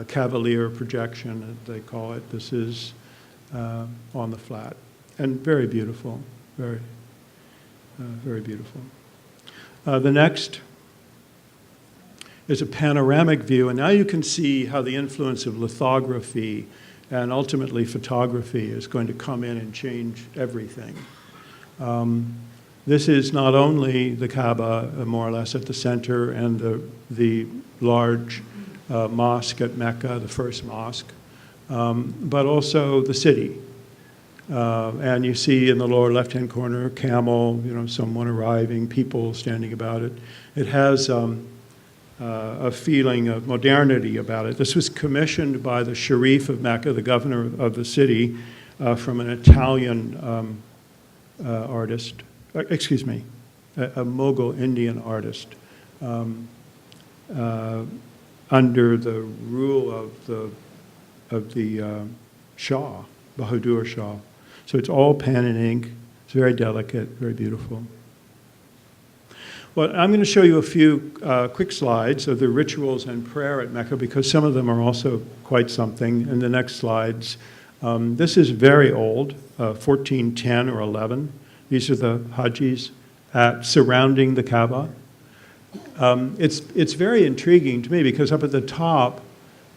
cavalier projection, as they call it. This is on the flat, and very beautiful, very beautiful. The next is a panoramic view, and now you can see how the influence of lithography and ultimately photography is going to come in and change everything. This is not only the Kaaba, more or less at the center, and the large mosque at Mecca, the first mosque, but also the city. And you see in the lower left-hand corner, a camel, you know, someone arriving, people standing about it. It has a feeling of modernity about it. This was commissioned by the Sharif of Mecca, the governor of the city, from an Italian artist, excuse me, a Mughal Indian artist, under the rule of the Shah, Bahadur Shah. So it's all pen and ink. It's very delicate, very beautiful. Well, I'm going to show you a few quick slides of the rituals and prayer at Mecca because some of them are also quite something. In the next slides, this is very old, 1410 or 11. These are the Hajjis surrounding the Kaaba. It's very intriguing to me because up at the top,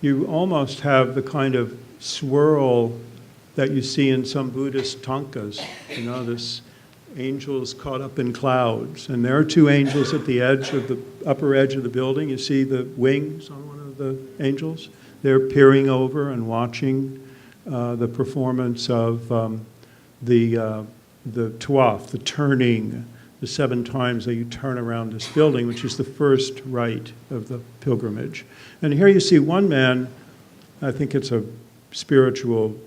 you almost have the kind of swirl that you see in some Buddhist tankas. You know, this angels caught up in clouds. And there are two angels at the edge of the upper edge of the building. You see the wings on one of the angels. They're peering over and watching the performance of the tawaf, the turning, the 7 times that you turn around this building, which is the first rite of the pilgrimage. And here you see one man, I think it's a spiritually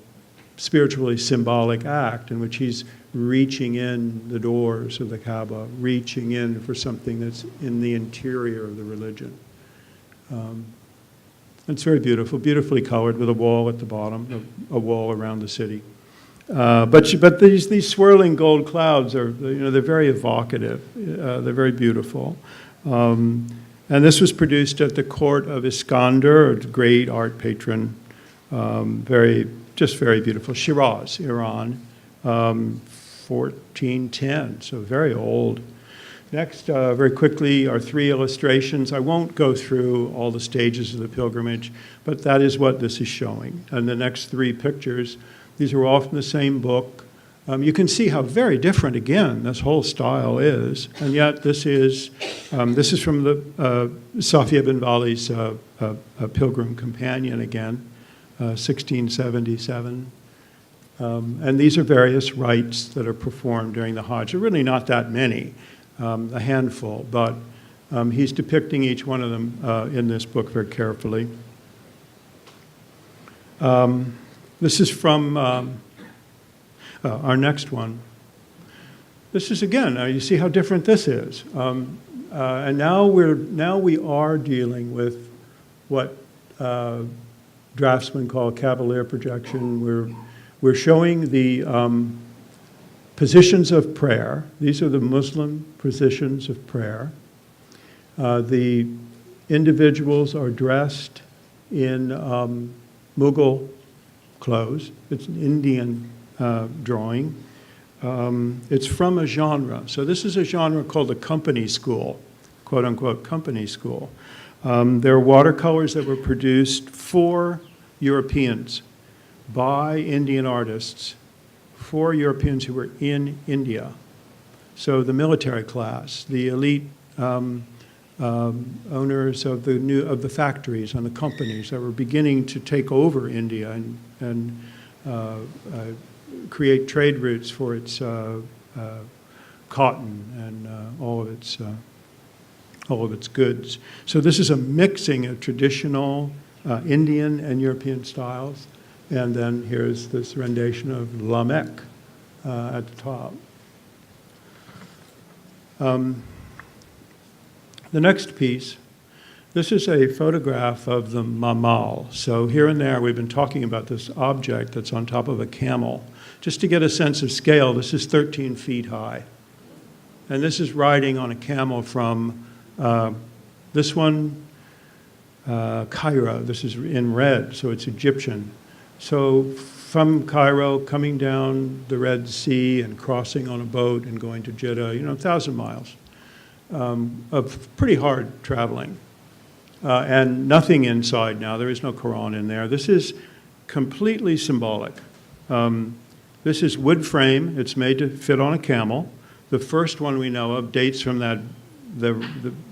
symbolic act in which he's reaching in the doors of the Kaaba, reaching in for something that's in the interior of the religion. It's very beautiful, beautifully colored with a wall at the bottom, a wall around the city. But these swirling gold clouds are, you know, they're very evocative. They're very beautiful. And this was produced at the court of Iskander, a great art patron. Just very beautiful. Shiraz, Iran, 1410, so very old. Next, very quickly, are 3 illustrations. I won't go through all the stages of the pilgrimage, but that is what this is showing. And the next 3 pictures, these are all from the same book. You can see how very different, again, this whole style is. And yet this is from the Safi ibn Bali's Pilgrim Companion again, 1677. And these are various rites that are performed during the Hajj. There are really not that many, a handful, but he's depicting each one of them in this book very carefully. This is from our next one. This is, again, you see how different this is. And now we are dealing with what draftsmen call cavalier projection. We're showing the positions of prayer. These are the Muslim positions of prayer. The individuals are dressed in Mughal clothes. It's an Indian drawing. It's from a genre. So this is a genre called the company school, quote unquote company school. There are watercolors that were produced for Europeans by Indian artists for Europeans who were in India. So the military class, the elite owners of the factories and the companies that were beginning to take over India and create trade routes for its cotton and all of its goods. So this is a mixing of traditional Indian and European styles. And then here's this rendition of La Mecca at the top. The next piece, this is a photograph of the mahmal. So here and there, we've been talking about this object that's on top of a camel. Just to get a sense of scale, this is 13 feet high. And this is riding on a camel from this one, Cairo. This is in red, so it's Egyptian. So from Cairo, coming down the Red Sea and crossing on a boat and going to Jeddah, 1,000 miles of pretty hard traveling. And nothing inside now. There is no Quran in there. This is completely symbolic. This is wood frame. It's made to fit on a camel. The first one we know of dates from the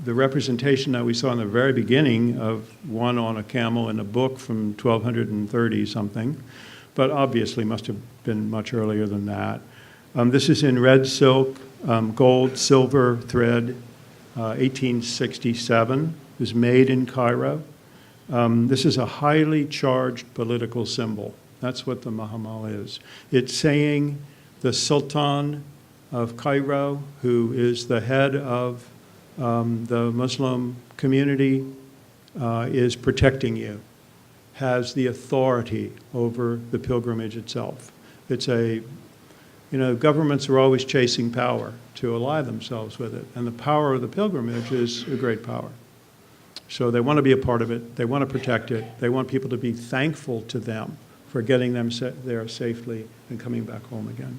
representation that we saw in the very beginning of one on a camel in a book from 1230 something, but obviously must have been much earlier than that. This is in red silk, gold, silver thread, 1867. It was made in Cairo. This is a highly charged political symbol. That's what the mahmal is. It's saying the Sultan of Cairo, who is the head of the Muslim community, is protecting you, has the authority over the pilgrimage itself. It's governments are always chasing power to ally themselves with it, and the power of the pilgrimage is a great power. So they want to be a part of it, they want to protect it, they want people to be thankful to them for getting them there safely and coming back home again.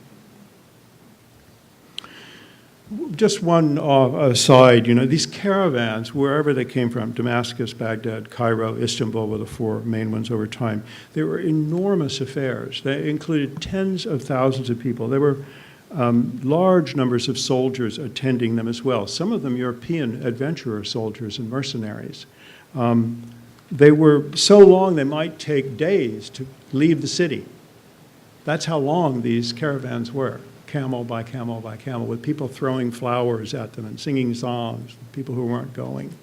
Just one aside, these caravans, wherever they came from, Damascus, Baghdad, Cairo, Istanbul were the four main ones over time. They were enormous affairs. They included tens of thousands of people. There were large numbers of soldiers attending them as well, some of them European adventurer soldiers and mercenaries. They were so long they might take days to leave the city. That's how long these caravans were. Camel by camel by camel, with people throwing flowers at them and singing songs, people who weren't going.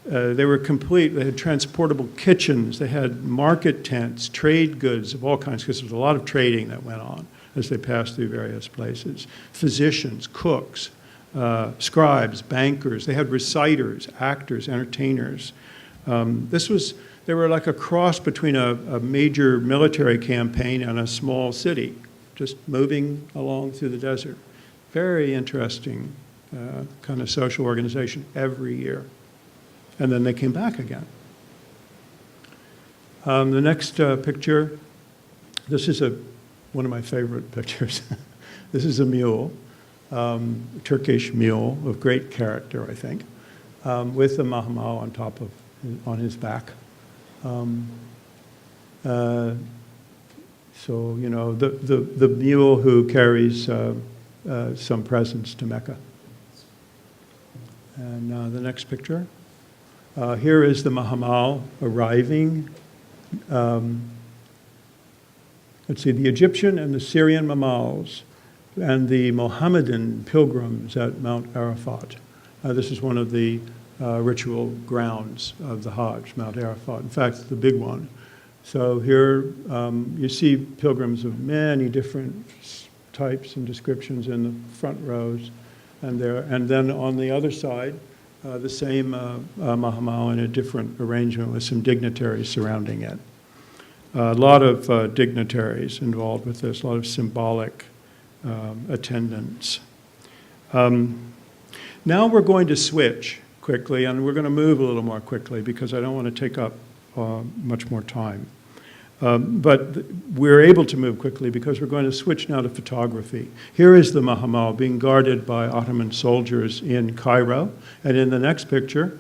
They were complete. They had transportable kitchens. They had market tents, trade goods of all kinds, because there was a lot of trading that went on as they passed through various places. Physicians, cooks, scribes, bankers. They had reciters, actors, entertainers. They were like a cross between a major military campaign and a small city, just moving along through the desert. Very interesting kind of social organization every year. And then they came back again. The next picture, this is one of my favorite pictures. This is a mule, Turkish mule of great character, I think, with the mahmal on his back. So, the mule who carries some presents to Mecca. And the next picture. Here is the mahmal arriving. Let's see, the Egyptian and the Syrian mahmals and the Mohammedan pilgrims at Mount Arafat. This is one of the ritual grounds of the Hajj, Mount Arafat. In fact, the big one. So here you see pilgrims of many different types and descriptions in the front rows, and then on the other side, the same mahmal in a different arrangement with some dignitaries surrounding it. A lot of dignitaries involved with this, a lot of symbolic attendance. Now we're going to switch quickly, and we're going to move a little more quickly because I don't want to take up much more time. But we're able to move quickly because we're going to switch now to photography. Here is the mahmal being guarded by Ottoman soldiers in Cairo. And in the next picture,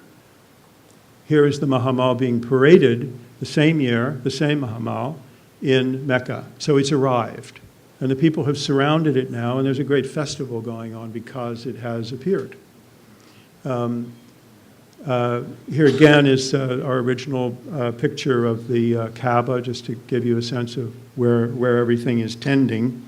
here is the mahmal being paraded the same year, the same mahmal, in Mecca. So it's arrived. And the people have surrounded it now, and there's a great festival going on because it has appeared. Here again is our original picture of the Kaaba, just to give you a sense of where everything is tending.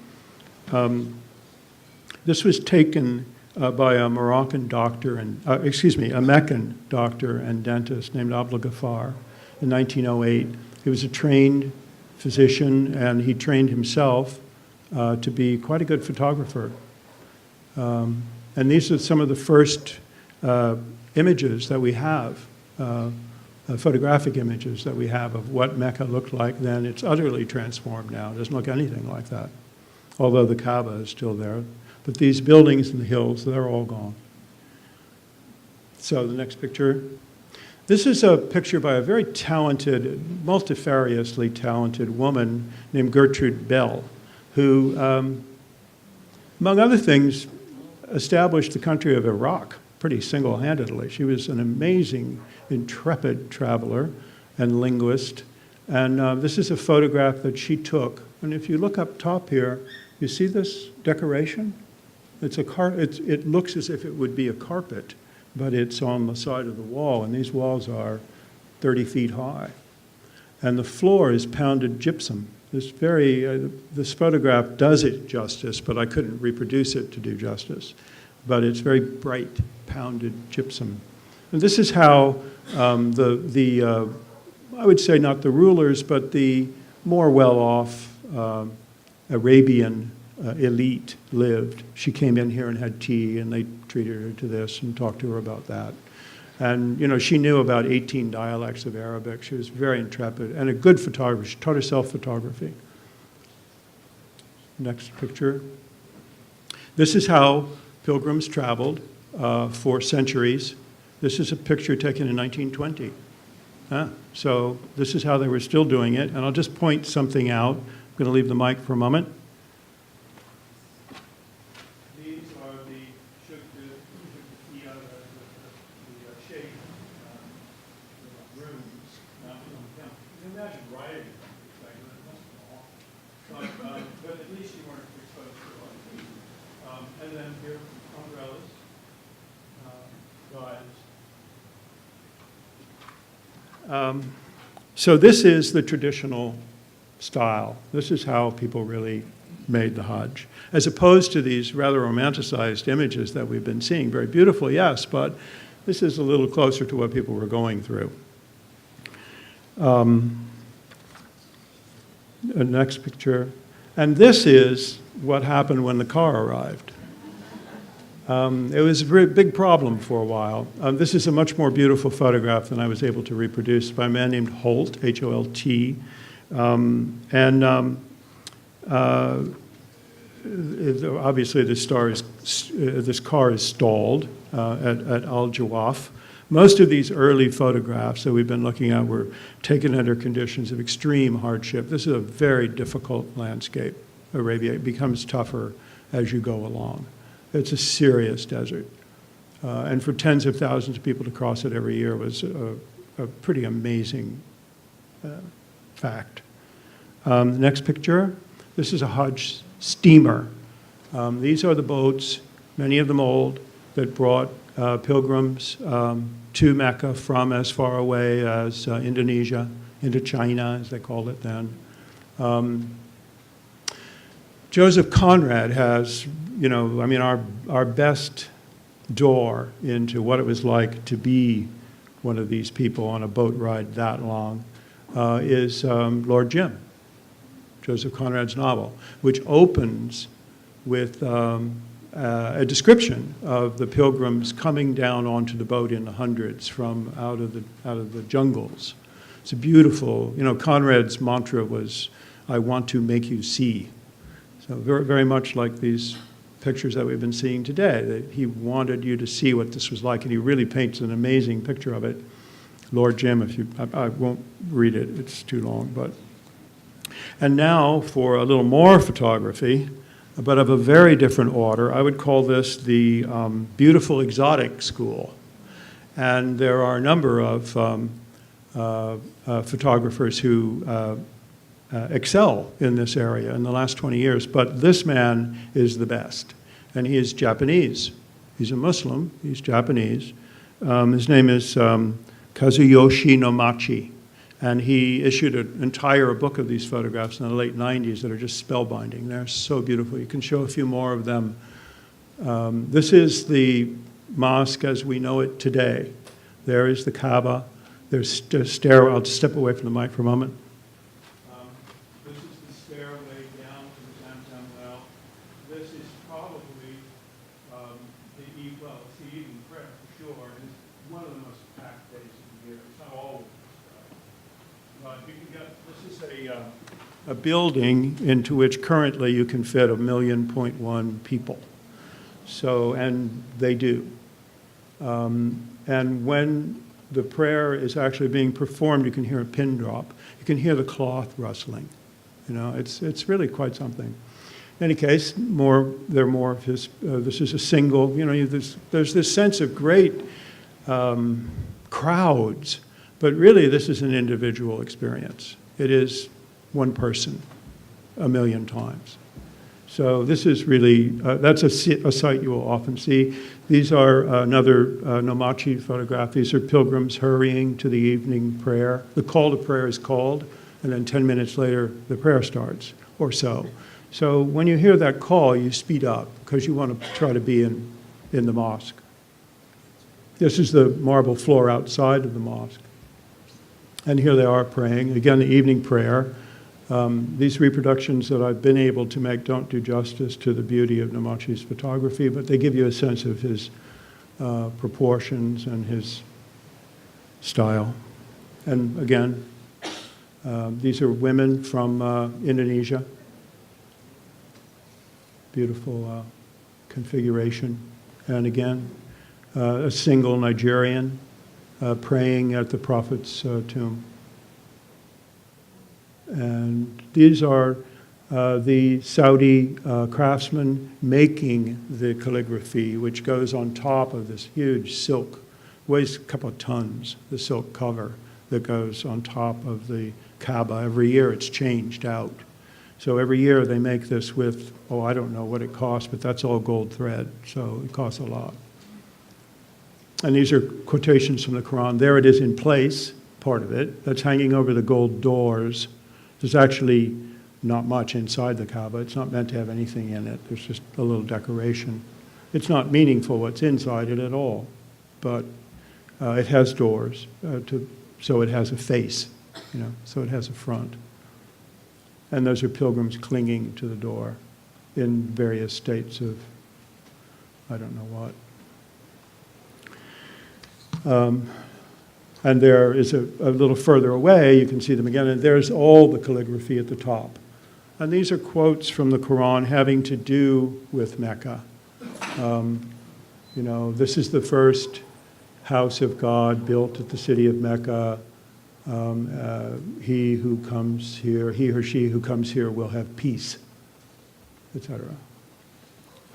This was taken by a Moroccan doctor, a Meccan doctor and dentist named Abdel Ghaffar in 1908. He was a trained physician, and he trained himself to be quite a good photographer. And these are some of the first images that we have, photographic images that we have of what Mecca looked like then. It's utterly transformed now. It doesn't look anything like that, although the Kaaba is still there. But these buildings in the hills, they're all gone. So the next picture. This is a picture by a very talented, multifariously talented woman named Gertrude Bell, who, among other things, established the country of Iraq pretty single-handedly. She was an amazing, intrepid traveler and linguist. And this is a photograph that she took. And if you look up top here, you see this decoration? It looks as if it would be a carpet, but it's on the side of the wall, and these walls are 30 feet high. And the floor is pounded gypsum. This photograph does it justice, but I couldn't reproduce it to do justice. But it's very bright, pounded gypsum. And this is how I would say not the rulers, but the more well-off Arabian elite lived. She came in here and had tea, and they treated her to this and talked to her about that. And, you know, she knew about 18 dialects of Arabic. She was very intrepid and a good photographer. She taught herself photography. Next picture. This is how pilgrims traveled for centuries. This is a picture taken in 1920. So this is how they were still doing it. And I'll just point something out. I'm going to leave the mic for a moment. So this is the traditional style. This is how people really made the Hajj, as opposed to these rather romanticized images that we've been seeing. Very beautiful, yes, but this is a little closer to what people were going through. Next picture. And this is what happened when the car arrived. It was a very big problem for a while. This is a much more beautiful photograph than I was able to reproduce by a man named Holt, H-O-L-T. Obviously this car is stalled at Al Jawaf. Most of these early photographs that we've been looking at were taken under conditions of extreme hardship. This is a very difficult landscape. Arabia becomes tougher as you go along. It's a serious desert. And for tens of thousands of people to cross it every year was a pretty amazing fact. Next picture. This is a Hajj steamer. These are the boats, many of them old, that brought pilgrims to Mecca from as far away as Indonesia, Indochina, as they called it then. Joseph Conrad has, our best door into what it was like to be one of these people on a boat ride that long is Lord Jim, Joseph Conrad's novel, which opens with a description of the pilgrims coming down onto the boat in the hundreds from out of the jungles. It's a beautiful, Conrad's mantra was, "I want to make you see." So very, very much like these pictures that we've been seeing today, that he wanted you to see what this was like, and he really paints an amazing picture of it. Lord Jim, I won't read it, it's too long, but. And now for a little more photography, but of a very different order. I would call this the beautiful exotic school. And there are a number of photographers who excel in this area in the last 20 years. But this man is the best, and he is Japanese. He's a Muslim. He's Japanese. His name is Kazuyoshi no Machi, and he issued an entire book of these photographs in the late 90s that are just spellbinding. They're so beautiful. You can show a few more of them. This is the mosque as we know it today. There is the Kaaba. There's a stairwell. I'll just step away from the mic for a moment. This is the stairway down to the Zamzam well. This is probably it's the evening prayer for sure. And it's one of the most packed days of the year. It's not always right. But you can get, this is a building into which currently you can fit 1.1 million people. So, and they do. And when the prayer is actually being performed, you can hear a pin drop. You can hear the cloth rustling. You know, it's really quite something. In any case, there are more of his. This is a single. You know, there's this sense of great crowds, but really this is an individual experience. It is one person, 1 million times. So this is really, that's a sight you will often see. These are another Nomachi photograph. These are pilgrims hurrying to the evening prayer. The call to prayer is called, and then 10 minutes later, the prayer starts, or so. So when you hear that call, you speed up, because you want to try to be in the mosque. This is the marble floor outside of the mosque. And here they are praying. Again, the evening prayer. These reproductions that I've been able to make don't do justice to the beauty of Nomachi's photography, but they give you a sense of his proportions and his style. And again, these are women from Indonesia. Beautiful configuration. And again, a single Nigerian praying at the Prophet's tomb. And these are the Saudi craftsmen making the calligraphy, which goes on top of this huge silk, weighs a couple of tons, the silk cover that goes on top of the Kaaba. Every year it's changed out. So every year they make this with, I don't know what it costs, but that's all gold thread, so it costs a lot. And these are quotations from the Quran. There it is in place, part of it, that's hanging over the gold doors. There's actually not much inside the Kaaba. It's not meant to have anything in it. There's just a little decoration. It's not meaningful what's inside it at all, but it has doors, so it has a face, so it has a front. And those are pilgrims clinging to the door in various states of, I don't know what. And there is a little further away, you can see them again, and there's all the calligraphy at the top. And these are quotes from the Quran having to do with Mecca. This is the first house of God built at the city of Mecca. He who comes here, he or she who comes here will have peace, etc.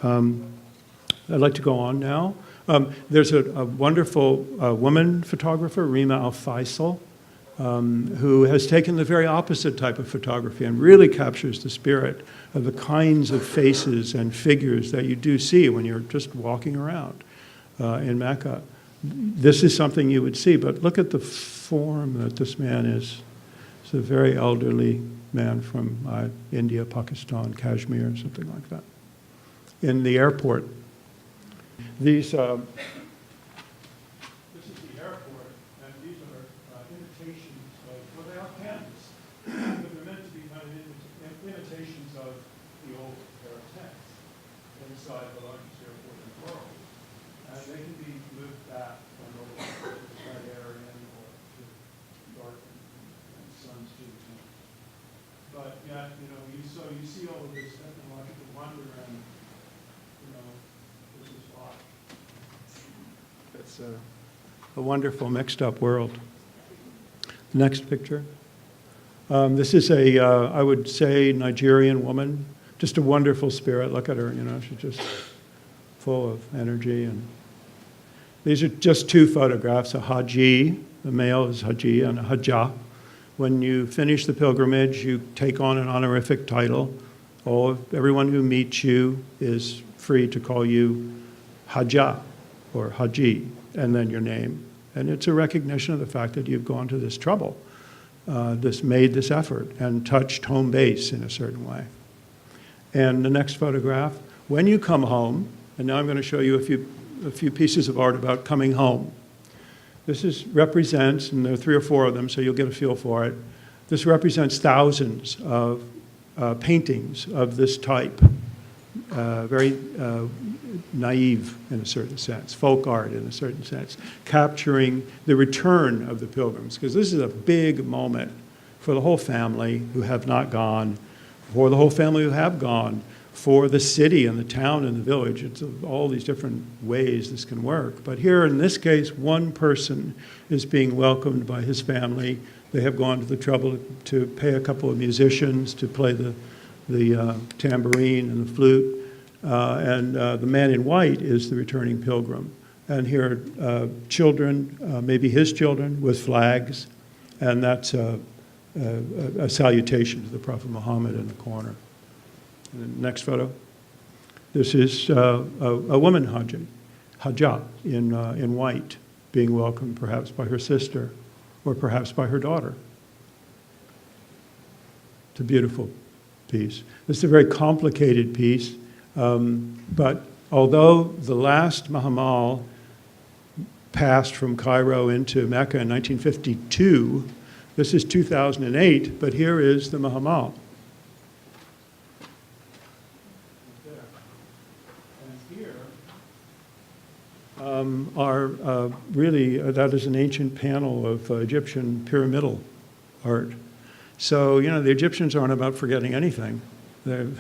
I'd like to go on now. There's a wonderful woman photographer, Rima Al-Faisal, who has taken the very opposite type of photography and really captures the spirit of the kinds of faces and figures that you do see when you're just walking around in Mecca. This is something you would see, but look at the form that this man is. He's a very elderly man from India, Pakistan, Kashmir, something like that. In the airport. This is the airport, and these are imitations of, they are canvas, but they're meant to be kind of imitations of the old pair of tents inside the largest airport in the world. And they can be moved back and over to the red area or to dark and suns to the tent. But yeah, you see all of this technological wonder and it's a wonderful mixed-up world. Next picture. This is I would say, Nigerian woman. Just a wonderful spirit. Look at her, she's just full of energy. And these are just two photographs, a Haji, the male is Haji, and a Hajjah, When you finish the pilgrimage, you take on an honorific title. Everyone who meets you is free to call you Hajjah or Haji, and then your name. And it's a recognition of the fact that you've gone to this trouble, made this effort, and touched home base in a certain way. And the next photograph, when you come home, and now I'm going to show you a few pieces of art about coming home. This represents, and there are 3 or 4 of them, so you'll get a feel for it. This represents thousands of paintings of this type, very naive in a certain sense, folk art in a certain sense, capturing the return of the pilgrims, because this is a big moment for the whole family who have not gone, for the whole family who have gone, for the city and the town and the village. It's all these different ways this can work. But here, in this case, one person is being welcomed by his family. They have gone to the trouble to pay a couple of musicians to play the tambourine and the flute. And the man in white is the returning pilgrim. And here are children, maybe his children, with flags. And that's a salutation to the Prophet Muhammad in the corner. And the next photo. This is a woman Hajjah in white, being welcomed perhaps by her sister or perhaps by her daughter. It's a beautiful piece. This is a very complicated piece, but although the last mahmal passed from Cairo into Mecca in 1952, this is 2008, but here is the mahmal. That is an ancient panel of Egyptian pyramidal art. So, the Egyptians aren't about forgetting anything. They've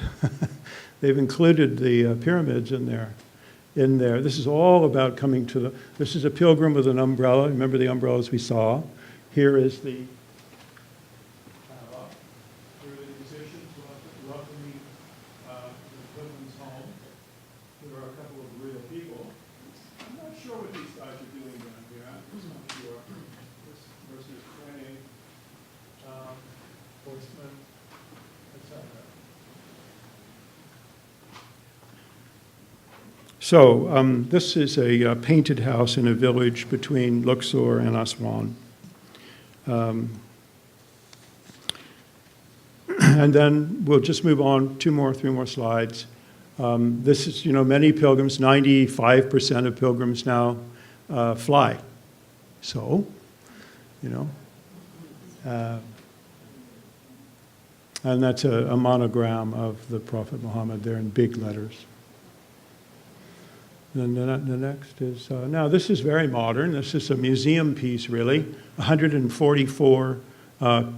included the pyramids in there. This is all about coming to this is a pilgrim with an umbrella. Remember the umbrellas we saw? Here is the Kaaba. Here are the musicians welcoming the pilgrims home. There are a couple of real people. I'm not sure what these guys are doing down here. I'm not sure. This person is playing horsemen, etc. So this is a painted house in a village between Luxor and Aswan. And then we'll just move on 3 more slides. This is, many pilgrims, 95% of pilgrims now fly. So, and that's a monogram of the Prophet Muhammad there in big letters. Then the next is, now this is very modern. This is a museum piece, really. 144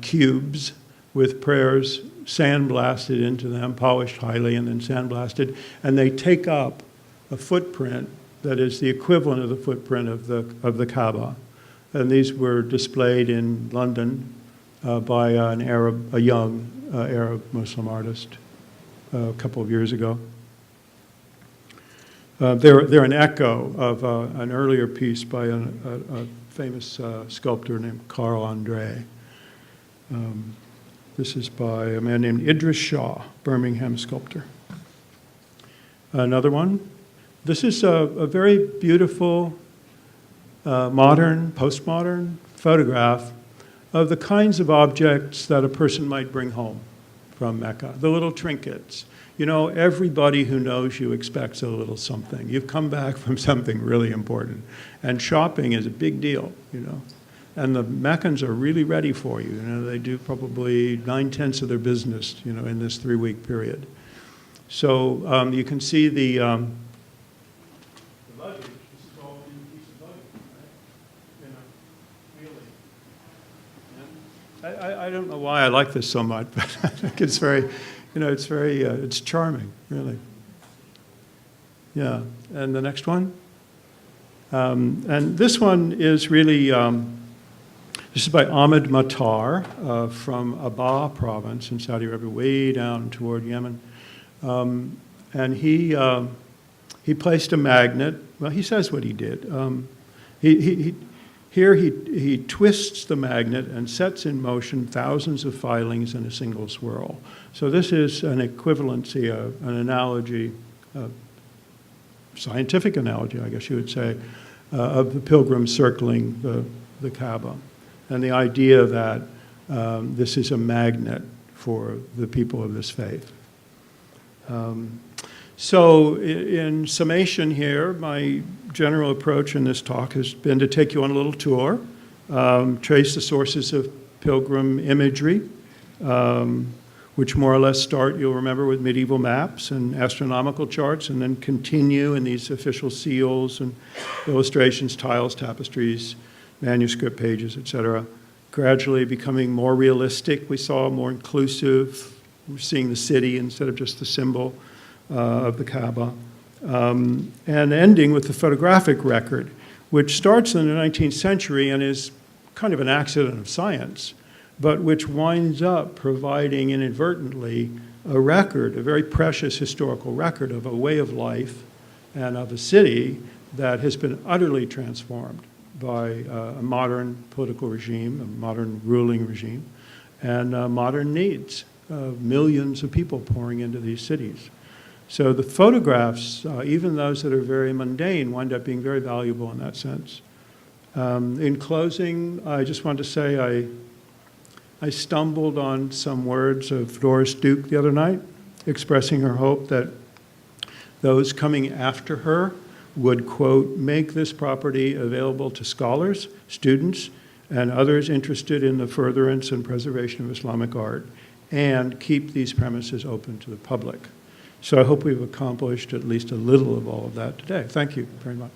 cubes with prayers sandblasted into them, polished highly and then sandblasted. And they take up a footprint that is the equivalent of the footprint of the Kaaba. And these were displayed in London by a young Arab Muslim artist a couple of years ago. They're an echo of an earlier piece by a famous sculptor named Carl Andre. This is by a man named Idris Shah, Birmingham sculptor. Another one. This is a very beautiful, modern, postmodern photograph of the kinds of objects that a person might bring home from Mecca, the little trinkets. Everybody who knows you expects a little something. You've come back from something really important. And shopping is a big deal, And the Meccans are really ready for you. They do probably 9/10 of their business, in this 3-week period. So you can see the luggage. This is all in a piece of luggage, right? Really. I don't know why I like this so much, but I think it's very, it's charming, really. Yeah. And the next one. And this one is really. This is by Ahmed Matar from Abha province in Saudi Arabia, way down toward Yemen. And he placed a magnet. Well, he says what he did. He Here he twists the magnet and sets in motion thousands of filings in a single swirl. So this is an equivalency, an analogy, scientific analogy, I guess you would say, of the pilgrims circling the Kaaba. And the idea that this is a magnet for the people of this faith. So in summation here, my general approach in this talk has been to take you on a little tour, trace the sources of pilgrim imagery, which more or less start, you'll remember, with medieval maps and astronomical charts, and then continue in these official seals and illustrations, tiles, tapestries, manuscript pages, etc., gradually becoming more realistic. We saw more inclusive. We're seeing the city instead of just the symbol of the Kaaba. And ending with the photographic record, which starts in the 19th century and is kind of an accident of science, but which winds up providing inadvertently a record, a very precious historical record of a way of life and of a city that has been utterly transformed by a modern political regime, a modern ruling regime, and modern needs of millions of people pouring into these cities. So the photographs, even those that are very mundane, wind up being very valuable in that sense. In closing, I just want to say I stumbled on some words of Doris Duke the other night, expressing her hope that those coming after her would, quote, make this property available to scholars, students, and others interested in the furtherance and preservation of Islamic art, and keep these premises open to the public. So I hope we've accomplished at least a little of all of that today. Thank you very much.